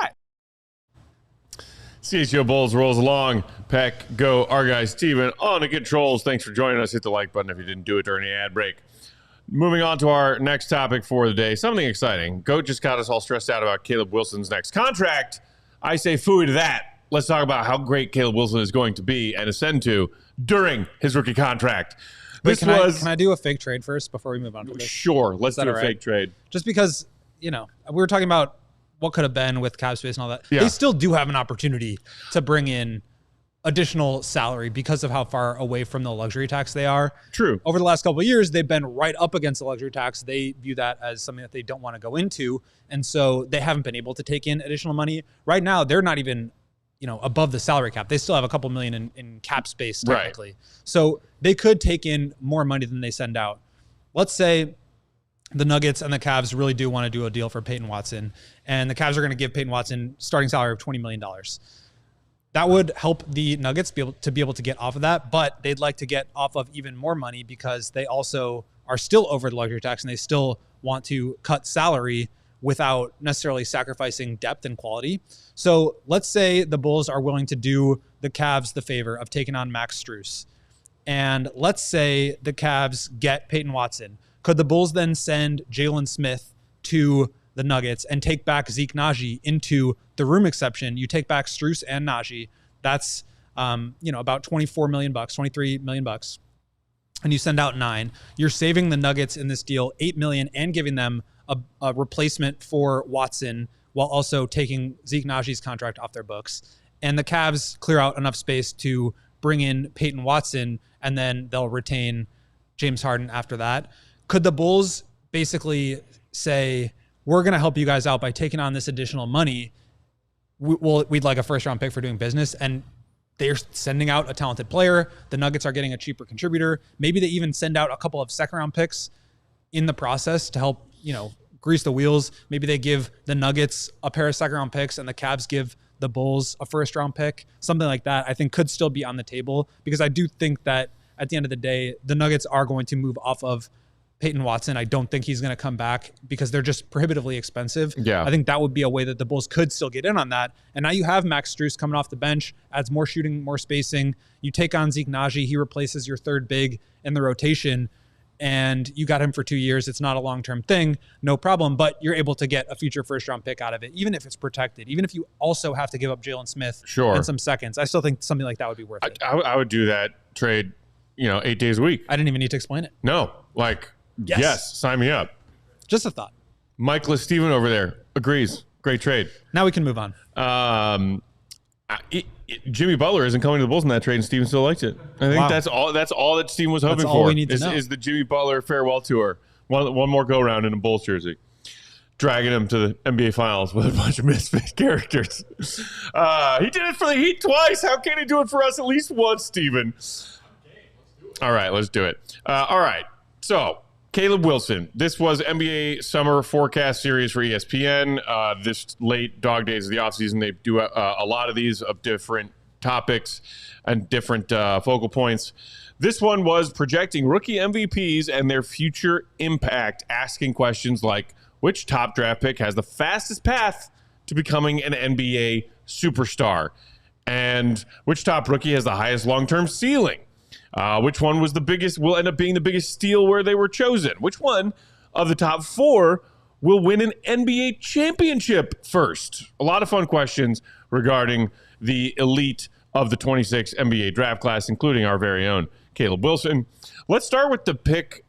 CHGO Bulls rolls along. Peck, Go, our guy Steven on the controls. Thanks for joining us. Hit the like button if you didn't do it during the ad break. Moving on to our next topic for the day. Something exciting. Goat just got us all stressed out about Caleb Wilson's next contract. I say phooey to that. Let's talk about how great Caleb Wilson is going to be and ascend to during his rookie contract. Wait, can I do a fake trade first before we move on to this? Sure. Let's do a fake trade. Just because, we were talking about what could have been with cap space and all that. Yeah. They still do have an opportunity to bring in additional salary because of how far away from the luxury tax they are. True. Over the last couple of years, they've been right up against the luxury tax. They view that as something that they don't want to go into. And so they haven't been able to take in additional money. Right now, they're not even above the salary cap. They still have a couple million in cap space technically. Right. So they could take in more money than they send out. Let's say the Nuggets and the Cavs really do want to do a deal for Peyton Watson, and the Cavs are going to give Peyton Watson starting salary of $20 million. That would help the Nuggets be able to get off of that, but they'd like to get off of even more money because they also are still over the luxury tax and they still want to cut salary without necessarily sacrificing depth and quality. So let's say the Bulls are willing to do the Cavs the favor of taking on Max Strus. And let's say the Cavs get Peyton Watson. Could the Bulls then send Jalen Smith to the Nuggets and take back Zeke Naji into the room exception? You take back Strus and Naji. That's about $24 million, $23 million. And you send out 9. You're saving the Nuggets in this deal $8 million and giving them a replacement for Watson while also taking Zeke Naji's contract off their books. And the Cavs clear out enough space to bring in Peyton Watson, and then they'll retain James Harden after that. Could the Bulls basically say, we're going to help you guys out by taking on this additional money? We'd like a first-round pick for doing business, and they're sending out a talented player. The Nuggets are getting a cheaper contributor. Maybe they even send out a couple of second-round picks in the process to help, grease the wheels. Maybe they give the Nuggets a pair of second-round picks and the Cavs give the Bulls a first-round pick. Something like that, I think, could still be on the table, because I do think that at the end of the day, the Nuggets are going to move off of Peyton Watson. I don't think he's going to come back because they're just prohibitively expensive. Yeah. I think that would be a way that the Bulls could still get in on that. And now you have Max Strus coming off the bench, adds more shooting, more spacing. You take on Zeke Naji. He replaces your third big in the rotation, and you got him for 2 years. It's not a long-term thing, no problem, but you're able to get a future first-round pick out of it, even if it's protected, even if you also have to give up Jalen Smith and some seconds. I still think something like that would be worth it. I would do that trade, 8 days a week. I didn't even need to explain it. No, yes, sign me up. Just a thought. Michael Steven over there agrees. Great trade. Now we can move on. Jimmy Butler isn't coming to the Bulls in that trade, and Steven still likes it. I think that's all that Steven was hoping for. All we need to know. Is the Jimmy Butler farewell tour. One more go round in a Bulls jersey, dragging him to the NBA Finals with a bunch of misfit characters. He did it for the Heat twice. How can he do it for us at least once, Steven? All right, let's do it. All right, so Caleb Wilson. This was NBA Summer Forecast Series for ESPN. This late dog days of the offseason, they do a lot of these of different topics and different focal points. This one was projecting rookie MVPs and their future impact, asking questions like, which top draft pick has the fastest path to becoming an NBA superstar? And which top rookie has the highest long-term ceiling? Which one was the biggest, will end up being the biggest steal where they were chosen? Which one of the top 4 will win an NBA championship first? A lot of fun questions regarding the elite of the 26 NBA draft class, including our very own Caleb Wilson. Let's start with the pick.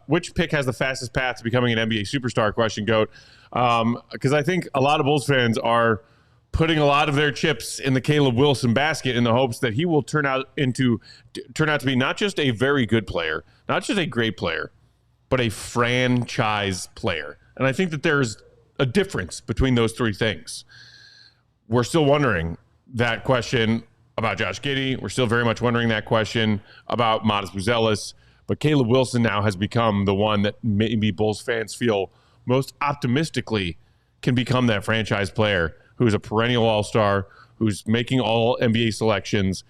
Which pick has the fastest path to becoming an NBA superstar question, Goat? Because I think a lot of Bulls fans are putting a lot of their chips in the Caleb Wilson basket in the hopes that he will turn out to be not just a very good player, not just a great player, but a franchise player. And I think that there's a difference between those 3 things. We're still wondering that question about Josh Giddey. We're still very much wondering that question about Modest Buzelis. But Caleb Wilson now has become the one that maybe Bulls fans feel most optimistically can become that franchise player who's a perennial all-star, who's making all NBA selections,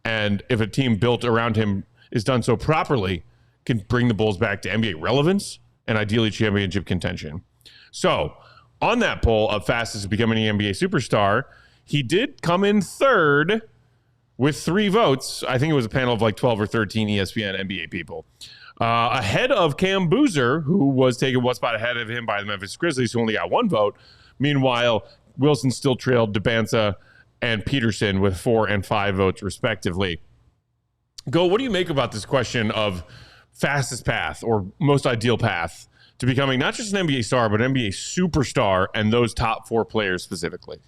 and if a team built around him is done so properly, can bring the Bulls back to NBA relevance and ideally championship contention. So, on that poll of fastest to becoming an NBA superstar, he did come in 3rd with 3 votes. I think it was a panel of like 12 or 13 ESPN NBA people. Ahead of Cam Boozer, who was taken one spot ahead of him by the Memphis Grizzlies, who only got 1 vote. Meanwhile, Wilson still trailed Dybantsa and Peterson with 4 and 5 votes, respectively. Go, what do you make about this question of fastest path or most ideal path to becoming not just an NBA star, but an NBA superstar and those top 4 players specifically?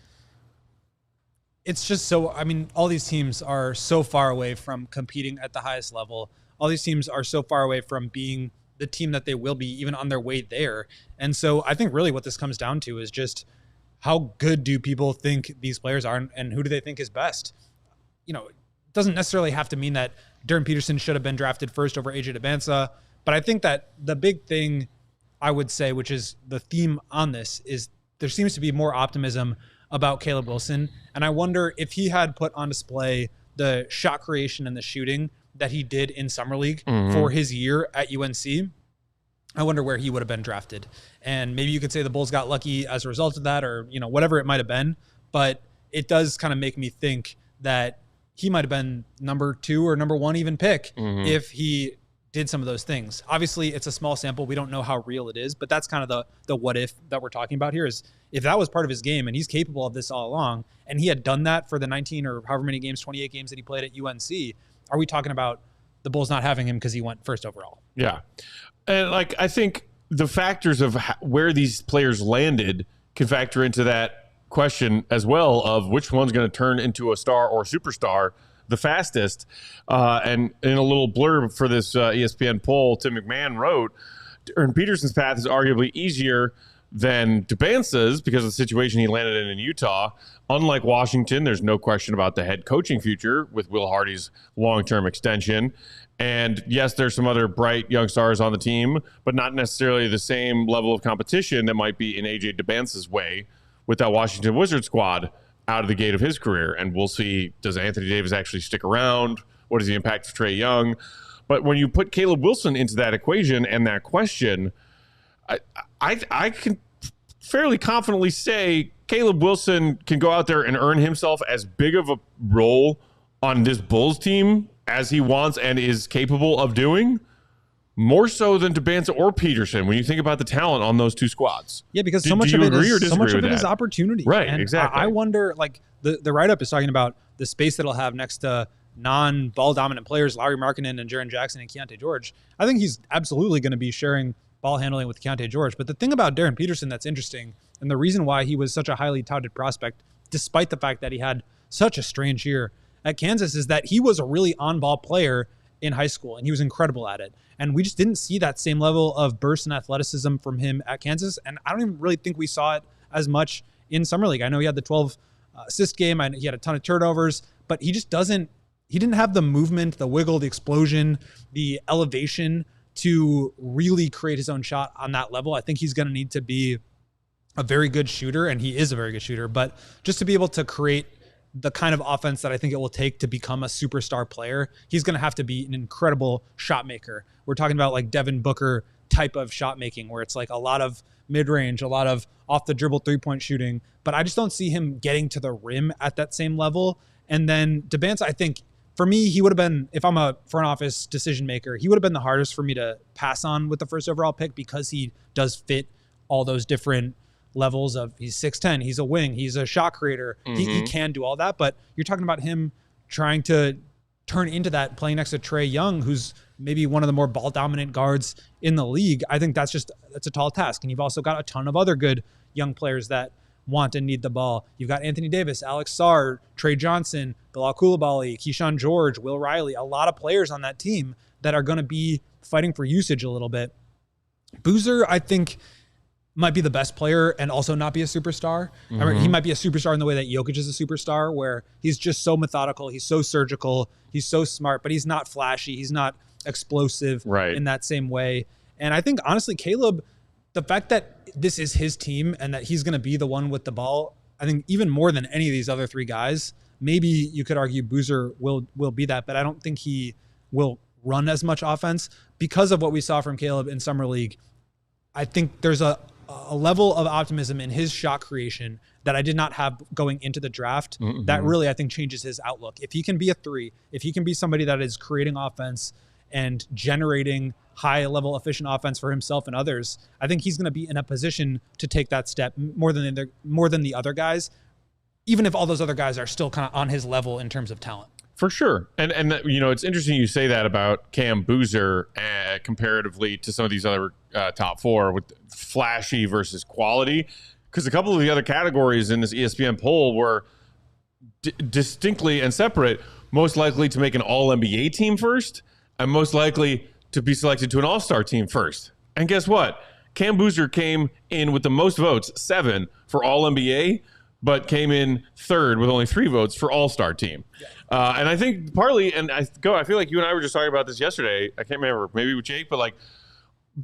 It's just so, I mean, all these teams are so far away from competing at the highest level. All these teams are so far away from being the team that they will be even on their way there. And so I think really what this comes down to is just how good do people think these players are and who do they think is best? You know, it doesn't necessarily have to mean that Darryn Peterson should have been drafted first over AJ Dybantsa, but I think that the big thing I would say, which is the theme on this, is there seems to be more optimism about Caleb Wilson. And I wonder if he had put on display the shot creation and the shooting that he did in Summer League for his year at UNC, I wonder where he would have been drafted. And maybe you could say the Bulls got lucky as a result of that, or, you know, whatever it might have been. But it does kind of make me think that he might have been number 2 or number 1 even pick if he did some of those things. Obviously, it's a small sample. We don't know how real it is, but that's kind of the what if that we're talking about here is if that was part of his game and he's capable of this all along, and he had done that for the 19 or however many games, 28 games that he played at UNC, are we talking about the Bulls not having him because he went first overall? Yeah. And like, I think the factors of where these players landed can factor into that question as well of which one's going to turn into a star or superstar the fastest. And in a little blurb for this ESPN poll, Tim McMahon wrote, Darryn Peterson's path is arguably easier than Dybantsa's because of the situation he landed in Utah. Unlike Washington, there's no question about the head coaching future with Will Hardy's long-term extension. And yes, there's some other bright young stars on the team, but not necessarily the same level of competition that might be in AJ Dybantsa's way with that Washington Wizards squad out of the gate of his career. And we'll see, does Anthony Davis actually stick around? What is the impact of Trae Young? But when you put Caleb Wilson into that equation and that question, I can fairly confidently say Caleb Wilson can go out there and earn himself as big of a role on this Bulls team as he wants and is capable of doing, more so than Dybantsa or Peterson when you think about the talent on those 2 squads. Yeah, because so much of it is opportunity. Right, and exactly. I wonder, like, the write-up is talking about the space that he'll have next to non-ball dominant players, Lauri Markkanen and Jaren Jackson and Keontae George. I think he's absolutely going to be sharing ball handling with Keontae George. But the thing about Darryn Peterson that's interesting, and the reason why he was such a highly touted prospect, despite the fact that he had such a strange year at Kansas, is that he was a really on-ball player in high school, and he was incredible at it. And we just didn't see that same level of burst and athleticism from him at Kansas, and I don't even really think we saw it as much in Summer League. I know he had the 12 assist game, and he had a ton of turnovers, but he just he didn't have the movement, the wiggle, the explosion, the elevation to really create his own shot on that level. I think he's going to need to be a very good shooter, and he is a very good shooter, but just to be able to create the kind of offense that I think it will take to become a superstar player, he's going to have to be an incredible shot maker. We're talking about like Devin Booker type of shot making, where it's like a lot of mid-range, a lot of off the dribble 3-point shooting, but I just don't see him getting to the rim at that same level. And then Dybantsa, I think, for me, he would have been, if I'm a front office decision maker, he would have been the hardest for me to pass on with the first overall pick because he does fit all those different levels of, he's 6'10", he's a wing, he's a shot creator, he can do all that. But you're talking about him trying to turn into that, playing next to Trae Young, who's maybe one of the more ball dominant guards in the league. I think that's a tall task. And you've also got a ton of other good young players that want and need the ball. You've got Anthony Davis, Alex Sarr, Trey Johnson, Bilal Coulibaly, Keyshawn George, Will Riley, a lot of players on that team that are going to be fighting for usage a little bit. Boozer, I think, might be the best player and also not be a superstar. I mean, he might be a superstar in the way that Jokic is a superstar, where he's just so methodical, he's so surgical, he's so smart, but he's not flashy, he's not explosive in that same way. And I think, honestly, Caleb, the fact that this is his team and that he's going to be the one with the ball, I think even more than any of these other three guys, maybe you could argue Boozer will be that, but I don't think he will run as much offense because of what we saw from Caleb in Summer League. I think there's a level of optimism in his shot creation that I did not have going into the draft that really, I think, changes his outlook. If he can be a three, if he can be somebody that is creating offense and generating high-level efficient offense for himself and others, I think he's going to be in a position to take that step more than the other guys, even if all those other guys are still kind of on his level in terms of talent. For sure. And it's interesting you say that about Cam Boozer comparatively to some of these other top four with flashy versus quality, because a couple of the other categories in this ESPN poll were distinctly and separate, most likely to make an All-NBA team first and most likely to be selected to an All-Star team first. And guess what? Cam Boozer came in with the most votes, 7, for All-NBA, but came in third with only 3 votes for All-Star team. And I think partly, and I feel like you and I were just talking about this yesterday. I can't remember, maybe with Jake, but like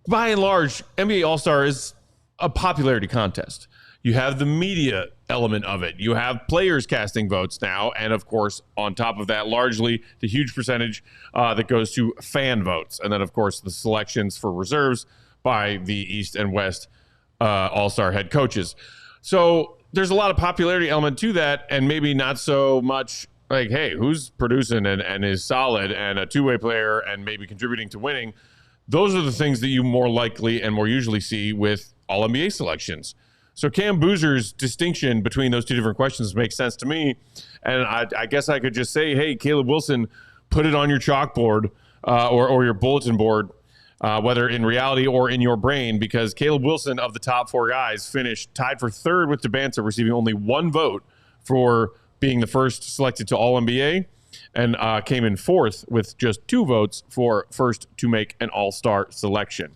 by and large, NBA All-Star is a popularity contest. You have the media element of it. You have players casting votes now. And of course, on top of that, largely the huge percentage that goes to fan votes. And then, of course, the selections for reserves by the East and West All-Star head coaches. So there's a lot of popularity element to that, and maybe not so much like, hey, who's producing and is solid and a two-way player and maybe contributing to winning. Those are the things that you more likely and more usually see with All-NBA selections. So Cam Boozer's distinction between those two different questions makes sense to me. And I guess I could just say, hey, Caleb Wilson, put it on your chalkboard or your bulletin board, whether in reality or in your brain, because Caleb Wilson, of the top 4 guys, finished tied for third with Dybantsa, receiving only 1 vote for being the first selected to All-NBA, and came in 4th with just 2 votes for first to make an All-Star selection.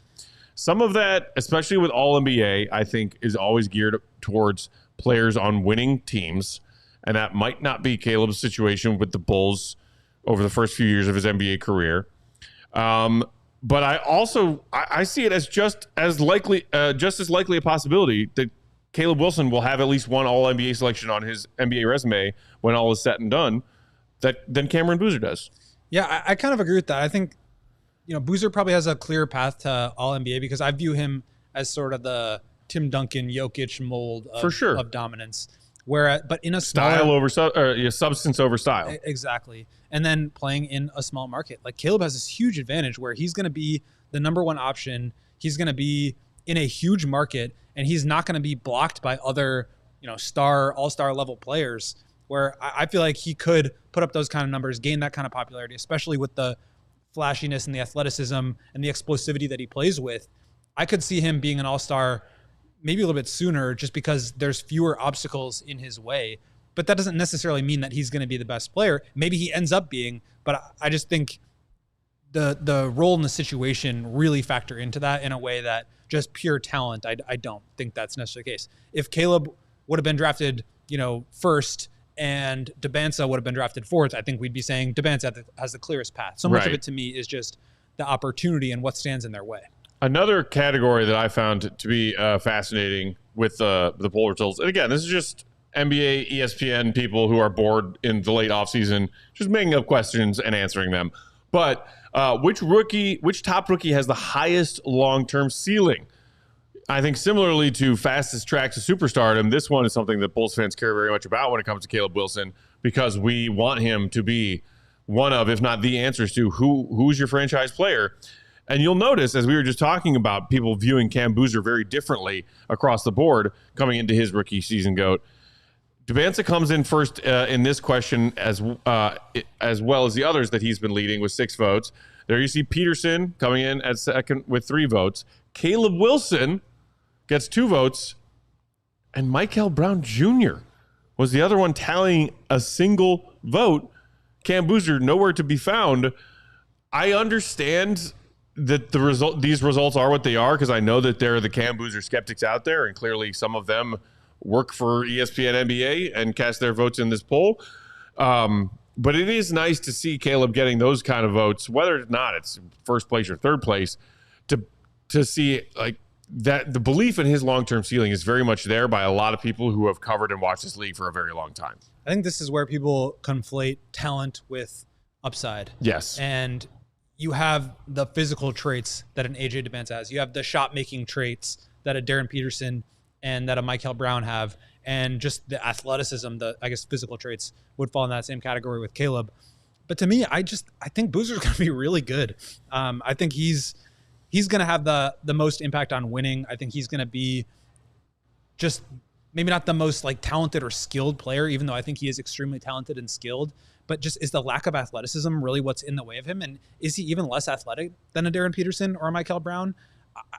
Some of that, especially with All-NBA, I think is always geared towards players on winning teams, and that might not be Caleb's situation with the Bulls over the first few years of his NBA career. But I see it as just as likely a possibility that Caleb Wilson will have at least one All-NBA selection on his NBA resume when all is said and done than Cameron Boozer does. Yeah, I kind of agree with that. I think, Boozer probably has a clear path to All-NBA because I view him as sort of the Tim Duncan, Jokic mold of dominance. But in a substance over style. Exactly. And then playing in a small market. Like Caleb has this huge advantage where he's going to be the number 1 option. He's going to be in a huge market, and he's not going to be blocked by other, all-star level players, where I feel like he could put up those kind of numbers, gain that kind of popularity, especially with the flashiness and the athleticism and the explosivity that he plays with. I could see him being an all-star maybe a little bit sooner just because there's fewer obstacles in his way. But that doesn't necessarily mean that he's going to be the best player. Maybe he ends up being, but I just think the role and the situation really factor into that in a way that just pure talent, I don't think that's necessarily the case. If Caleb would have been drafted, first and Dybantsa would have been drafted 4th, I think we'd be saying Dybantsa has the clearest path. So much of it to me is just the opportunity and what stands in their way. Another category that I found to be fascinating with the poll results, and again, this is just NBA, ESPN people who are bored in the late offseason, just making up questions and answering them. But which top rookie has the highest long-term ceiling? I think similarly to fastest track to superstardom, this one is something that Bulls fans care very much about when it comes to Caleb Wilson, because we want him to be one of, if not the answers to who's your franchise player. And you'll notice, as we were just talking about, people viewing Cam Boozer very differently across the board coming into his rookie season, GOAT. Dybantsa comes in first in this question as well as the others that he's been leading with 6 votes. There you see Peterson coming in at second with 3 votes. Caleb Wilson gets 2 votes. And Michael Brown Jr. was the other one tallying a single vote. Cam Boozer nowhere to be found. I understand that these results are what they are, because I know that there are the Cam Boozer skeptics out there, and clearly some of them work for ESPN NBA and cast their votes in this poll. But it is nice to see Caleb getting those kind of votes, whether or not it's first place or third place, to see like that the belief in his long-term ceiling is very much there by a lot of people who have covered and watched this league for a very long time. I think this is where people conflate talent with upside. Yes. And you have the physical traits that an AJ Dybantsa has. You have the shot-making traits that a Darryn Peterson and that a Michael Brown have. And just the athleticism, I guess physical traits would fall in that same category with Caleb. But to me, I think Boozer's going to be really good. I think he's going to have the most impact on winning. I think he's going to be just maybe not the most like talented or skilled player, even though I think he is extremely talented and skilled. But just is the lack of athleticism really what's in the way of him? And is he even less athletic than a Darryn Peterson or a Michael Brown?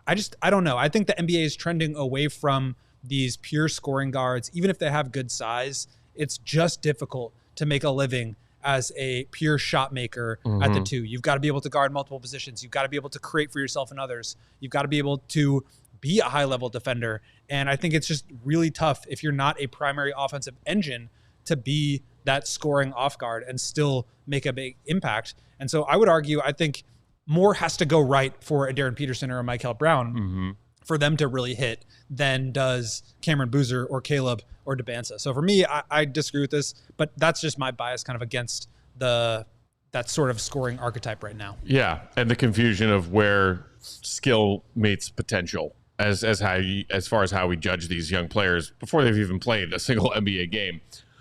I don't know. I think the NBA is trending away from these pure scoring guards. Even if they have good size, it's just difficult to make a living as a pure shot maker at the 2. You've got to be able to guard multiple positions. You've got to be able to create for yourself and others. You've got to be able to be a high-level defender. And I think it's just really tough if you're not a primary offensive engine to be that scoring off guard and still make a big impact. And so I would argue, I think more has to go right for a Darryn Peterson or a Michael Brown for them to really hit than does Cameron Boozer or Caleb or Dybantsa. So for me, I disagree with this, but that's just my bias kind of against that sort of scoring archetype right now. Yeah, and the confusion of where skill meets potential as far as how we judge these young players before they've even played a single NBA game.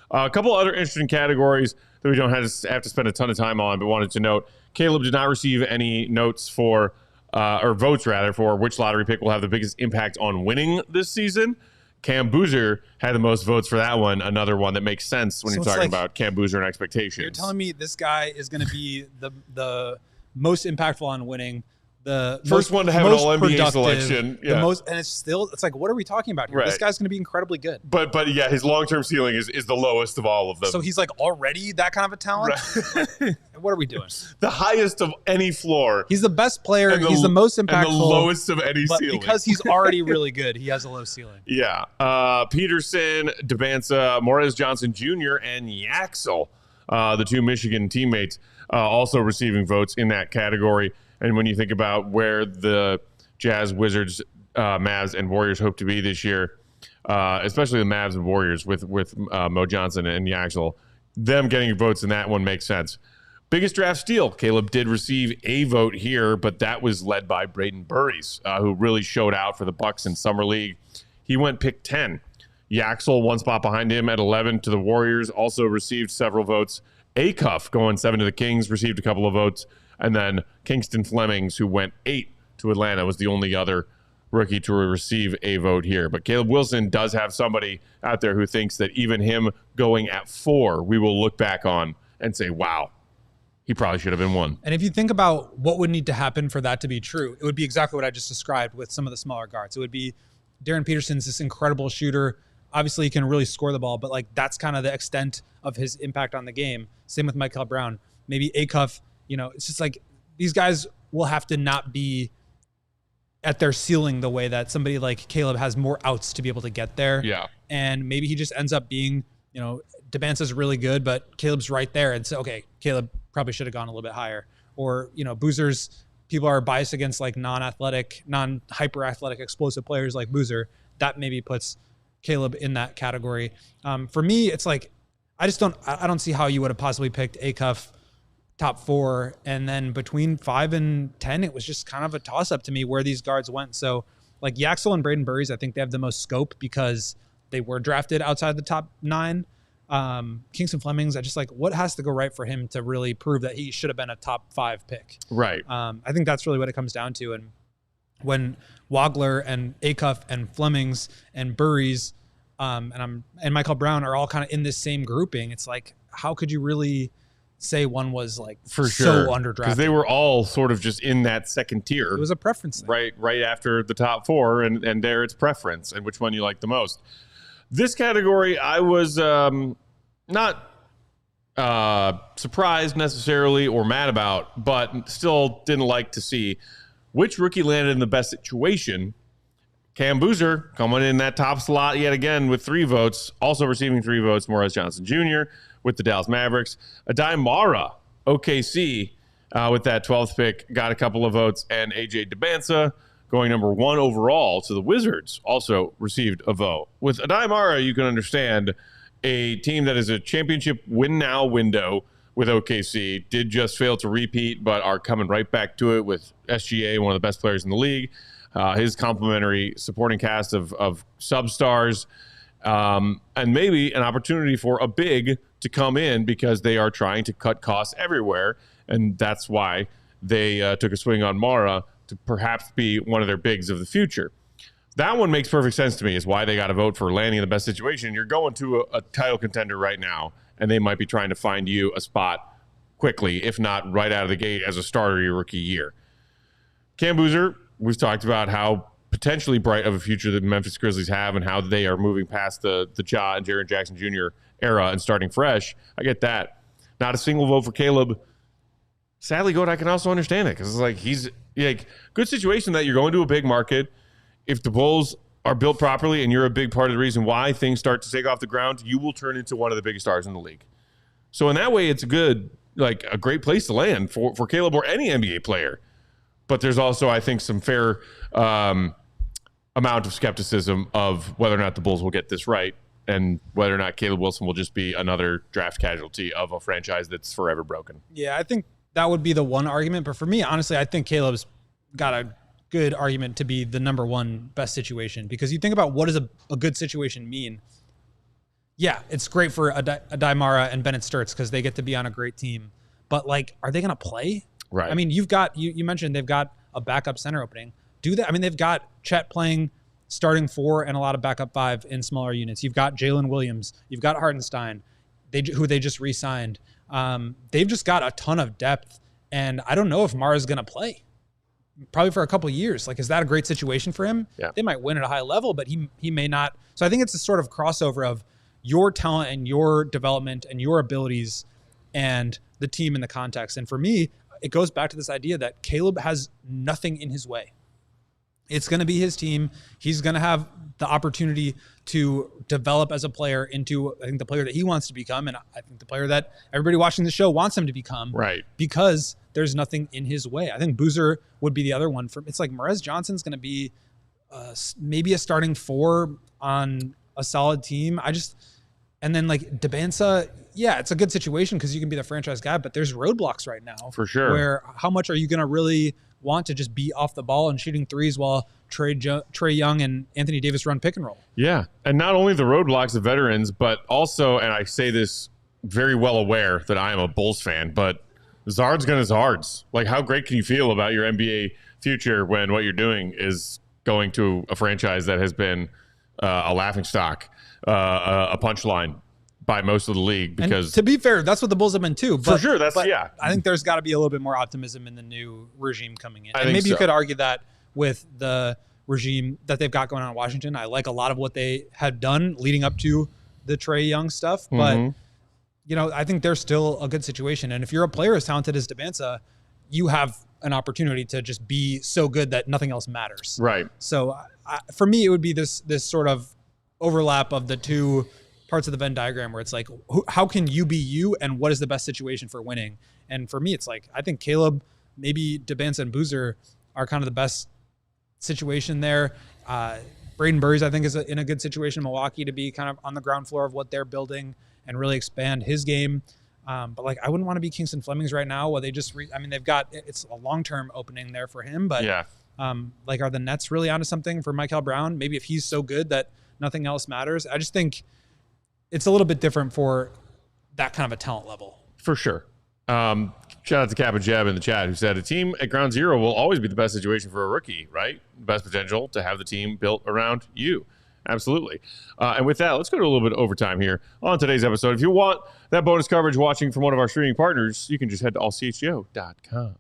A couple other interesting categories that we don't have to spend a ton of time on, but wanted to note, Caleb did not receive any notes for or votes rather, for which lottery pick will have the biggest impact on winning this season. Cam Boozer had the most votes for that one. Another one that makes sense when you're talking about Cam Boozer and expectations. You're telling me this guy is going to be the most impactful on winning, the first one to have an All-NBA selection. Yeah. And it's like, what are we talking about here? Right. This guy's going to be incredibly good. But yeah, his long-term ceiling is the lowest of all of them. So he's like already that kind of a talent? Right. What are we doing? The highest of any floor. He's the best player. He's the most impactful. And the lowest of any ceiling. Because he's already really good, he has a low ceiling. Yeah. Peterson, Dybantsa, Morez Johnson Jr., and Yaxel, the 2 Michigan teammates, also receiving votes in that category. And when you think about where the Jazz, Wizards, Mavs, and Warriors hope to be this year, especially the Mavs and Warriors with Mo Johnson and Yaxel, them getting votes in that one makes sense. Biggest draft steal. Caleb did receive a vote here, but that was led by Braden Burries, who really showed out for the Bucks in Summer League. He went pick 10. Yaxel, 1 spot behind him at 11 to the Warriors, also received several votes. Acuff going 7 to the Kings, received a couple of votes. And then Kingston Flemings, who went 8 to Atlanta, was the only other rookie to receive a vote here. But Caleb Wilson does have somebody out there who thinks that even him going at 4, we will look back on and say, wow, he probably should have been 1. And if you think about what would need to happen for that to be true, it would be exactly what I just described with some of the smaller guards. It would be Darryn Peterson's this incredible shooter. Obviously, he can really score the ball, but like that's kind of the extent of his impact on the game. Same with Michael Brown. Maybe Acuff. It's just like these guys will have to not be at their ceiling the way that somebody like Caleb has more outs to be able to get there. Yeah. And maybe he just ends up being, Dybantsa's really good, but Caleb's right there. And so, okay, Caleb probably should have gone a little bit higher. Or, Boozer's, people are biased against like non-athletic, non-hyper athletic, explosive players like Boozer. That maybe puts Caleb in that category. For me, it's like, I don't see how you would have possibly picked Acuff top 4, and then between 5 and 10, it was just kind of a toss-up to me where these guards went. So Like Yaxel and Braden Burries, I think they have the most scope because they were drafted outside the top 9. Kingston Flemings, I just like what has to go right for him to really prove that he should have been a top 5 pick. Right. I think that's really what it comes down to. And when Wagler and Acuff and Flemings and Burries and Michael Brown are all kind of in this same grouping, it's like, how could you really say one was like for so sure underdrafted? Because they were all sort of just in that second tier. It was a preference thing. Right after the top 4, and there it's preference and which one you like the most. This category, I was not surprised necessarily or mad about, but still didn't like to see which rookie landed in the best situation. Cam Boozer coming in that top slot yet again with 3 votes, also receiving 3 votes. Morris Johnson Jr. with the Dallas Mavericks. Adai Mara, OKC, with that 12th pick, got a couple of votes. And AJ Dybantsa, going number 1 overall to the Wizards, also received a vote. With Adai Mara, you can understand a team that is a championship win-now window with OKC, did just fail to repeat, but are coming right back to it with SGA, one of the best players in the league. His complimentary supporting cast of substars, and maybe an opportunity for a big to come in because they are trying to cut costs everywhere, and that's why they took a swing on Mara to perhaps be one of their bigs of the future. That one makes perfect sense to me, is why they got a vote for landing in the best situation. You're going to a title contender right now, and they might be trying to find you a spot quickly, if not right out of the gate as a starter your rookie year. Cam Boozer, we've talked about how potentially bright of a future the Memphis Grizzlies have and how they are moving past the Ja and Jaren Jackson Jr. era and starting fresh. I get that. Not a single vote for Caleb. Sadly, I can also understand it because it's like he's like good situation that you're going to a big market. If the Bulls are built properly and you're a big part of the reason why things start to take off the ground, you will turn into one of the biggest stars in the league. So in that way, it's a great place to land for Caleb or any NBA player. But there's also, I think, some fair amount of skepticism of whether or not the Bulls will get this right and whether or not Caleb Wilson will just be another draft casualty of a franchise that's forever broken. Yeah, I think that would be the one argument. But for me, honestly, I think Caleb's got a good argument to be the number 1 best situation, because you think about what does a good situation mean. Yeah, it's great for Adai Mara and Bennett Sturts because they get to be on a great team. But, like, are they going to play? Right. I mean, you've got, you mentioned they've got a backup center opening. Do that. I mean, they've got Chet playing starting 4 and a lot of backup 5 in smaller units. You've got Jalen Williams. You've got Hartenstein, who they just re-signed. They've just got a ton of depth. And I don't know if Mara's going to play. Probably for a couple of years. Like, is that a great situation for him? Yeah. They might win at a high level, but he may not. So I think it's a sort of crossover of your talent and your development and your abilities and the team in the context. And for me, it goes back to this idea that Caleb has nothing in his way. It's going to be his team. He's going to have the opportunity to develop as a player into, I think, the player that he wants to become. And I think the player that everybody watching the show wants him to become. Right. Because there's nothing in his way. I think Boozer would be the other one. It's like Morez Johnson's going to be maybe a starting 4 on a solid team. And then like Dybantsa, yeah, it's a good situation because you can be the franchise guy, but there's roadblocks right now. For sure. Where how much are you going to really want to just be off the ball and shooting threes while Trey Young and Anthony Davis run pick and roll? Yeah. And not only the roadblocks of veterans, but also, and I say this very well aware that I am a Bulls fan, but Zard's gonna Zards. Like, how great can you feel about your NBA future when what you're doing is going to a franchise that has been a laughingstock, a punchline by most of the league? Because and to be fair, that's what the Bulls have been too. But, for sure, I think there's got to be a little bit more optimism in the new regime coming in. I And think maybe so. you could argue that with the regime that they've got going on in Washington. I like a lot of what they had done leading up to the Trey Young stuff, but you know, I think there's still a good situation. And if you're a player as talented as Dybantsa, you have an opportunity to just be so good that nothing else matters. Right. So for me, it would be this sort of overlap of the two parts of the Venn diagram where it's like, how can you be you and what is the best situation for winning? And for me, it's like, I think Caleb, maybe Dybantsa and Boozer are kind of the best situation there. Braden Burries, I think, is in a good situation in Milwaukee to be kind of on the ground floor of what they're building and really expand his game. But like, I wouldn't want to be Kingston Flemings right now. Well, they just, they've got, it's a long-term opening there for him, but yeah. Like, are the Nets really onto something for Michael Brown? Maybe if he's so good that nothing else matters. I just think it's a little bit different for that kind of a talent level. For sure. Shout out to Cap and Jeb in the chat who said a team at ground zero will always be the best situation for a rookie, right? Best potential to have the team built around you. Absolutely. And with that, let's go to a little bit of overtime here on today's episode. If you want that bonus coverage watching from one of our streaming partners, you can just head to allchgo.com.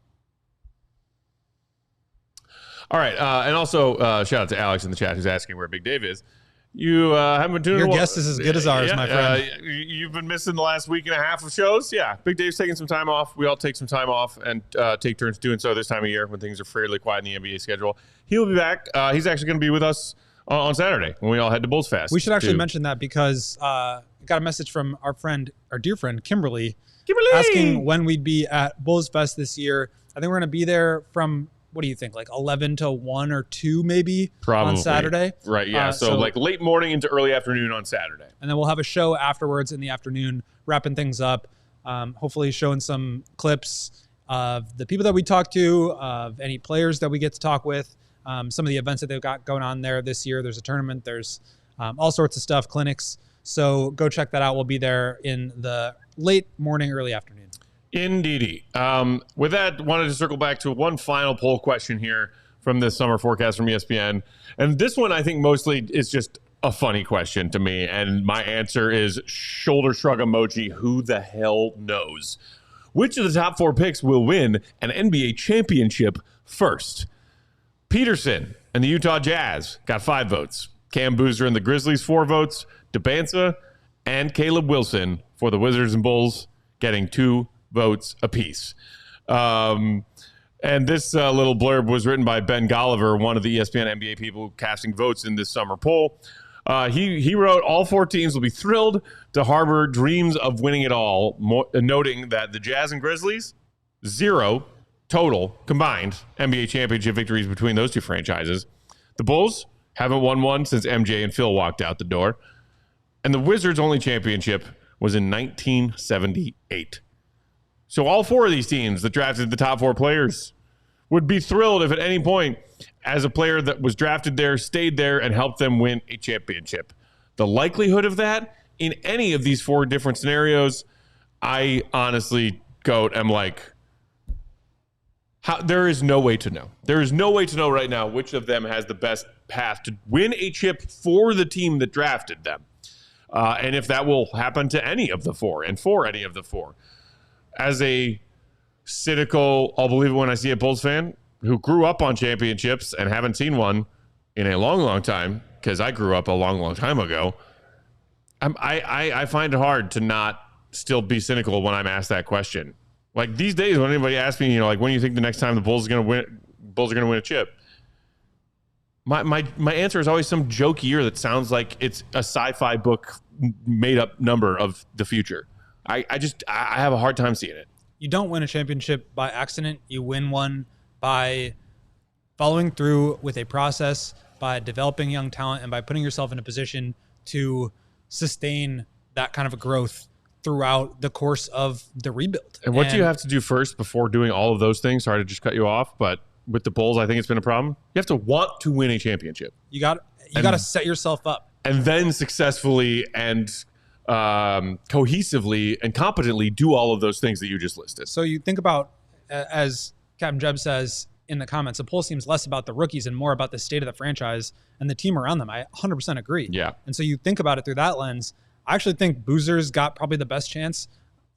All right. And also, shout out to Alex in the chat who's asking where Big Dave is. You haven't been doing your guess is as good as ours, my friend. You've been missing the last week and a half of shows. Yeah, Big Dave's taking some time off. We all take some time off and take turns doing so this time of year when things are fairly quiet in the NBA schedule. He'll be back. He's actually going to be with us on Saturday when we all head to Bulls Fest. We should actually mention that because I got a message from our dear friend Kimberly, asking when we'd be at Bulls Fest this year. I think we're going to be there from, what do you think, like 11 to 1 or 2 maybe? Probably. On Saturday? Right, yeah. So like late morning into early afternoon on Saturday. And then we'll have a show afterwards in the afternoon, wrapping things up, hopefully showing some clips of the people that we talked to, of any players that we get to talk with, some of the events that they've got going on there this year. There's a tournament. There's all sorts of stuff, clinics. So go check that out. We'll be there in the late morning, early afternoon. Indeedy. With that, wanted to circle back to one final poll question here from this summer forecast from ESPN. And this one, I think, mostly is just a funny question to me. And my answer is shoulder shrug emoji. Who the hell knows? Which of the top 4 picks will win an NBA championship first? Peterson and the Utah Jazz got 5 votes. Cam Boozer and the Grizzlies, 4 votes. Dybantsa and Caleb Wilson for the Wizards and Bulls getting 2 votes apiece. And this little blurb was written by Ben Golliver, one of the ESPN NBA people casting votes in this summer poll. He wrote, all 4 teams will be thrilled to harbor dreams of winning it all, noting that the Jazz and Grizzlies, 0 total combined NBA championship victories between those 2 franchises. The Bulls haven't won one since MJ and Phil walked out the door. And the Wizards' only championship was in 1978. So all 4 of these teams that drafted the top 4 players would be thrilled if at any point, as a player that was drafted there, stayed there, and helped them win a championship. The likelihood of that in any of these 4 different scenarios, I honestly am like, there is no way to know. There is no way to know right now which of them has the best path to win a chip for the team that drafted them. And if that will happen to any of the 4 and for any of the 4. As a cynical, I'll believe it when I see a Bulls fan who grew up on championships and haven't seen one in a long, long time, because I grew up a long, long time ago, I find it hard to not still be cynical when I'm asked that question. Like these days, when anybody asks me, like, when do you think the next time the Bulls are going to win a chip? My answer is always some joke year that sounds like it's a sci-fi book made up number of the future. I have a hard time seeing it. You don't win a championship by accident. You win one by following through with a process, by developing young talent, and by putting yourself in a position to sustain that kind of a growth throughout the course of the rebuild. And what do you have to do first before doing all of those things? Sorry to just cut you off, but with the Bulls, I think it's been a problem. You have to want to win a championship. You got to set yourself up. And then successfully and cohesively and competently do all of those things that you just listed. So you think about, as Captain Jeb says in the comments, the poll seems less about the rookies and more about the state of the franchise and the team around them. I 100% agree. Yeah. And so you think about it through that lens. I actually think Boozer's got probably the best chance.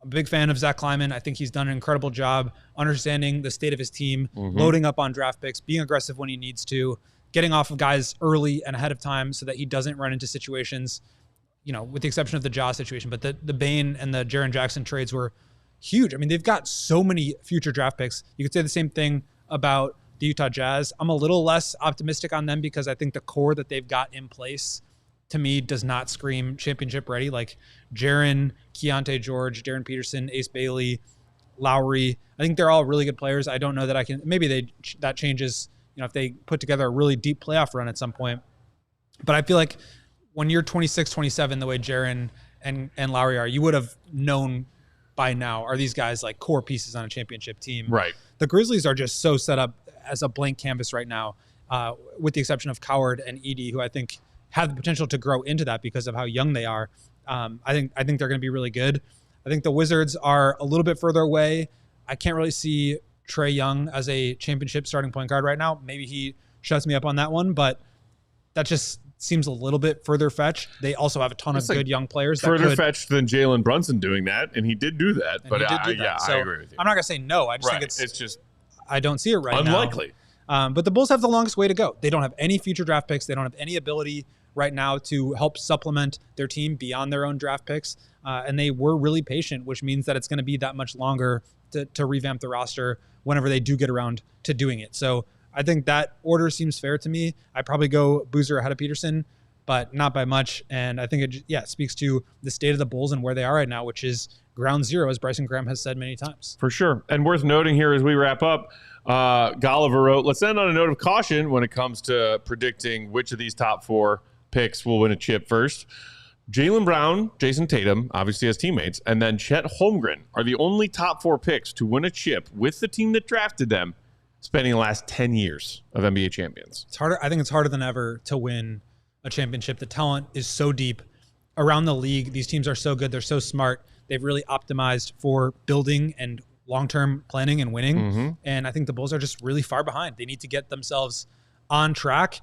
I'm a big fan of Zach Kleiman. I think he's done an incredible job understanding the state of his team, loading up on draft picks, being aggressive when he needs to, getting off of guys early and ahead of time so that he doesn't run into situations, with the exception of the Jaw situation. But the Bane and the Jaren Jackson trades were huge. I mean, they've got so many future draft picks. You could say the same thing about the Utah Jazz. I'm a little less optimistic on them because I think the core that they've got in place, to me, does not scream championship ready. Like Jaren, Keontae George, Darryn Peterson, Ace Bailey, Lowry. I think they're all really good players. I don't know that I can. Maybe that changes. If they put together a really deep playoff run at some point. But I feel like when you're 26, 27, the way Jaren and Lowry are, you would have known by now, are these guys like core pieces on a championship team? Right. The Grizzlies are just so set up as a blank canvas right now, with the exception of Coward and Edey, who I think have the potential to grow into that because of how young they are. I think they're going to be really good. I think the Wizards are a little bit further away. I can't really see Trae Young as a championship starting point guard right now. Maybe he shuts me up on that one, but that just seems a little bit further fetched. They also have a ton of good young players. Further fetched than Jalen Brunson doing that, and he did do that. But I agree with you. I'm not going to say no. I just think it's just I don't see it right unlikely. now. But the Bulls have the longest way to go. They don't have any future draft picks. They don't have any ability right now to help supplement their team beyond their own draft picks. And they were really patient, which means that it's going to be that much longer to revamp the roster whenever they do get around to doing it. So I think that order seems fair to me. I'd probably go Boozer ahead of Peterson, but not by much. And I think it speaks to the state of the Bulls and where they are right now, which is ground zero, as Bryson Graham has said many times. For sure. And worth noting here as we wrap up, Golliver wrote, let's end on a note of caution when it comes to predicting which of these top 4 picks will win a chip first. Jaylen Brown, Jason Tatum, obviously as teammates, and then Chet Holmgren are the only top 4 picks to win a chip with the team that drafted them, spending the last 10 years of NBA champions. It's harder. I think it's harder than ever to win a championship. The talent is so deep around the league. These teams are so good. They're so smart. They've really optimized for building and long-term planning and winning. Mm-hmm. And I think the Bulls are just really far behind. They need to get themselves on track.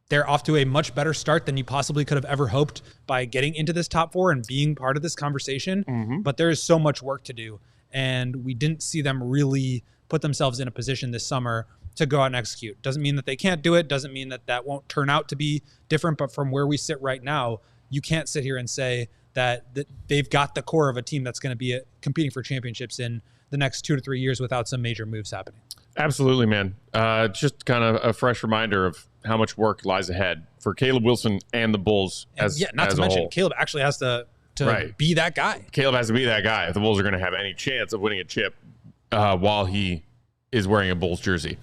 They're off to a much better start than you possibly could have ever hoped by getting into this top 4 and being part of this conversation. Mm-hmm. But there is so much work to do. And we didn't see them really put themselves in a position this summer to go out and execute. Doesn't mean that they can't do it. Doesn't mean that won't turn out to be different. But from where we sit right now, you can't sit here and say that they've got the core of a team that's going to be competing for championships in the next 2 to 3 years without some major moves happening. Absolutely, man. Just kind of a fresh reminder of how much work lies ahead for Caleb Wilson and the Bulls not to mention, Caleb actually has to be that guy. Caleb has to be that guy if the Bulls are going to have any chance of winning a chip while he is wearing a Bulls jersey.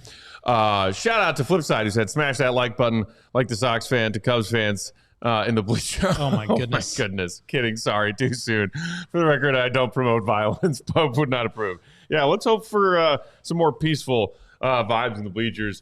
Shout out to Flipside, who said, smash that like button like the Sox fan to Cubs fans in the bleacher. Oh, my goodness. Oh, my goodness. Kidding. Sorry. Too soon. For the record, I don't promote violence. Pope would not approve. Yeah, let's hope for some more peaceful vibes in the bleachers.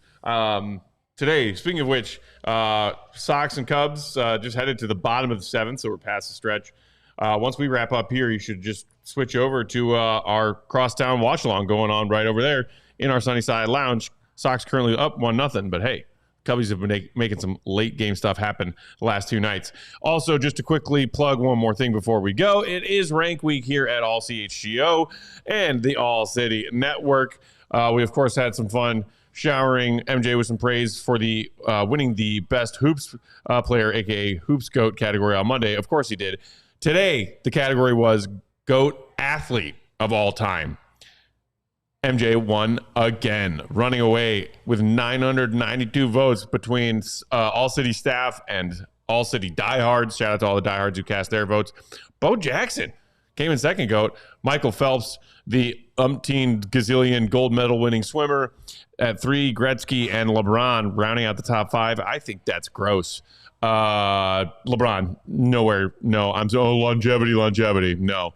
Today, speaking of which, Sox and Cubs just headed to the bottom of the 7th, so we're past the stretch. Once we wrap up here, you should just switch over to our crosstown watch-along going on right over there in our Sunnyside Lounge. Sox currently up 1-0, but hey, Cubbies have been making some late game stuff happen the last 2 nights. Also, just to quickly plug one more thing before we go, it is rank week here at All CHGO and the All City Network. We, of course, had some fun showering MJ with some praise for the winning the best hoops player, aka Hoops Goat category on Monday. Of course he did. Today, the category was Goat Athlete of all time. MJ won again, running away with 992 votes between All City staff and All City diehards. Shout out to all the diehards who cast their votes. Bo Jackson came in second GOAT. Michael Phelps, the umpteen gazillion gold medal winning swimmer, at 3. Gretzky and LeBron rounding out the top 5. I think that's gross. LeBron, nowhere. No, I'm so longevity. No.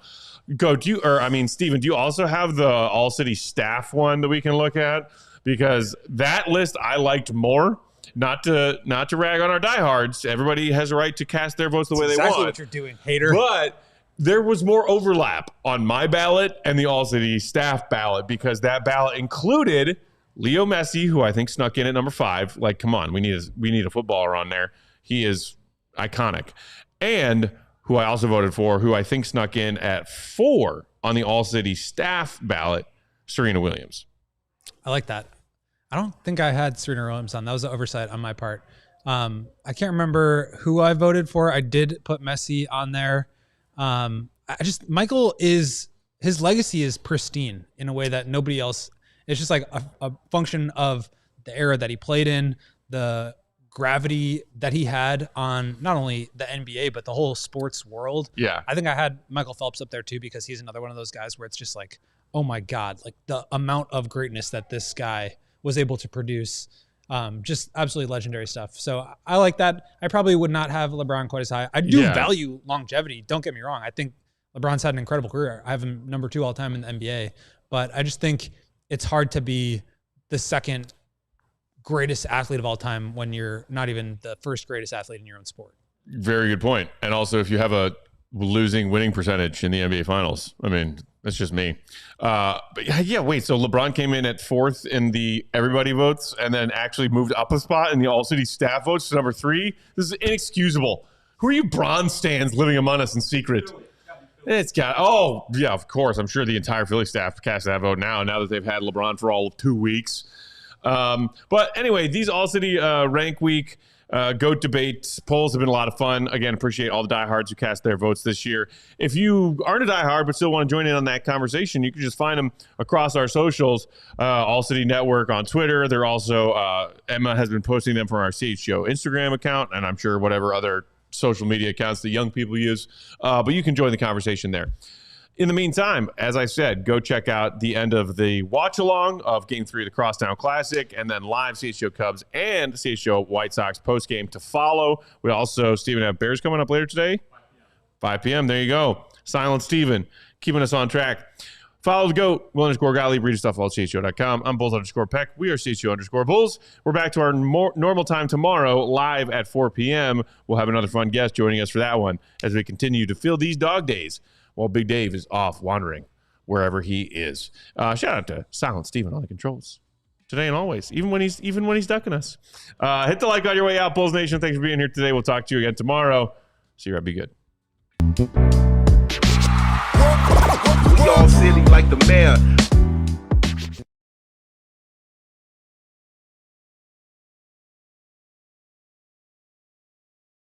Steven, do you also have the All City staff one that we can look at? Because that list I liked more. Not to rag on our diehards. Everybody has a right to cast their votes the way they want. Exactly what you're doing, hater. But there was more overlap on my ballot and the All City staff ballot because that ballot included Leo Messi, who I think snuck in at number 5. Like, come on, we need a footballer on there. He is iconic. And who I also voted for, who I think snuck in at 4 on the All City staff ballot, Serena Williams. I like that. I don't think I had Serena Williams on. That was an oversight on my part. I can't remember who I voted for. I did put Messi on there. Michael his legacy is pristine in a way that nobody else. It's just like a function of the era that he played in, the gravity that he had on not only the NBA, but the whole sports world. Yeah. I think I had Michael Phelps up there too, because he's another one of those guys where it's just like, oh my God, like the amount of greatness that this guy was able to produce. Just absolutely legendary stuff. So I like that. I probably would not have LeBron quite as high. I do value longevity. Don't get me wrong. I think LeBron's had an incredible career. I have him number 2 all time in the NBA, but I just think it's hard to be the second greatest athlete of all time when you're not even the first greatest athlete in your own sport. Very good point. And also, if you have a losing winning percentage in the NBA Finals, I mean, that's just me. But yeah, wait. So LeBron came in at 4th in the everybody votes and then actually moved up a spot in the All-City staff votes to number 3. This is inexcusable. Who are you Bron stans living among us in secret? It's got, yeah, of course. I'm sure the entire Philly staff cast that vote now that they've had LeBron for all of 2 weeks. But anyway, these All-City rank week GOAT debate polls have been a lot of fun. Again, appreciate all the diehards who cast their votes this year. If you aren't a diehard but still want to join in on that conversation, you can just find them across our socials, All-City Network on Twitter. They're also, Emma has been posting them from our CHGO Instagram account, and I'm sure whatever other social media accounts that young people use. But you can join the conversation there. In the meantime, as I said, go check out the end of the watch-along of Game 3 of the Crosstown Classic, and then live CHGO Cubs and CHGO White Sox postgame to follow. We also, Steven, have Bears coming up later today? 5 p.m. There you go. Silent Steven, keeping us on track. Follow the GOAT, Will _Gottlieb, read his stuff all at CHGO.com. I'm Bulls _Peck. We are CHGO _Bulls. We're back to our normal time tomorrow, live at 4 p.m. We'll have another fun guest joining us for that one as we continue to fill these dog days while Big Dave is off wandering wherever he is. Shout out to Silent Steven on the controls today and always, even when he's ducking us. Hit the like on your way out, Bulls Nation. Thanks for being here today. We'll talk to you again tomorrow. See you right. Be good. We all silly like the mayor.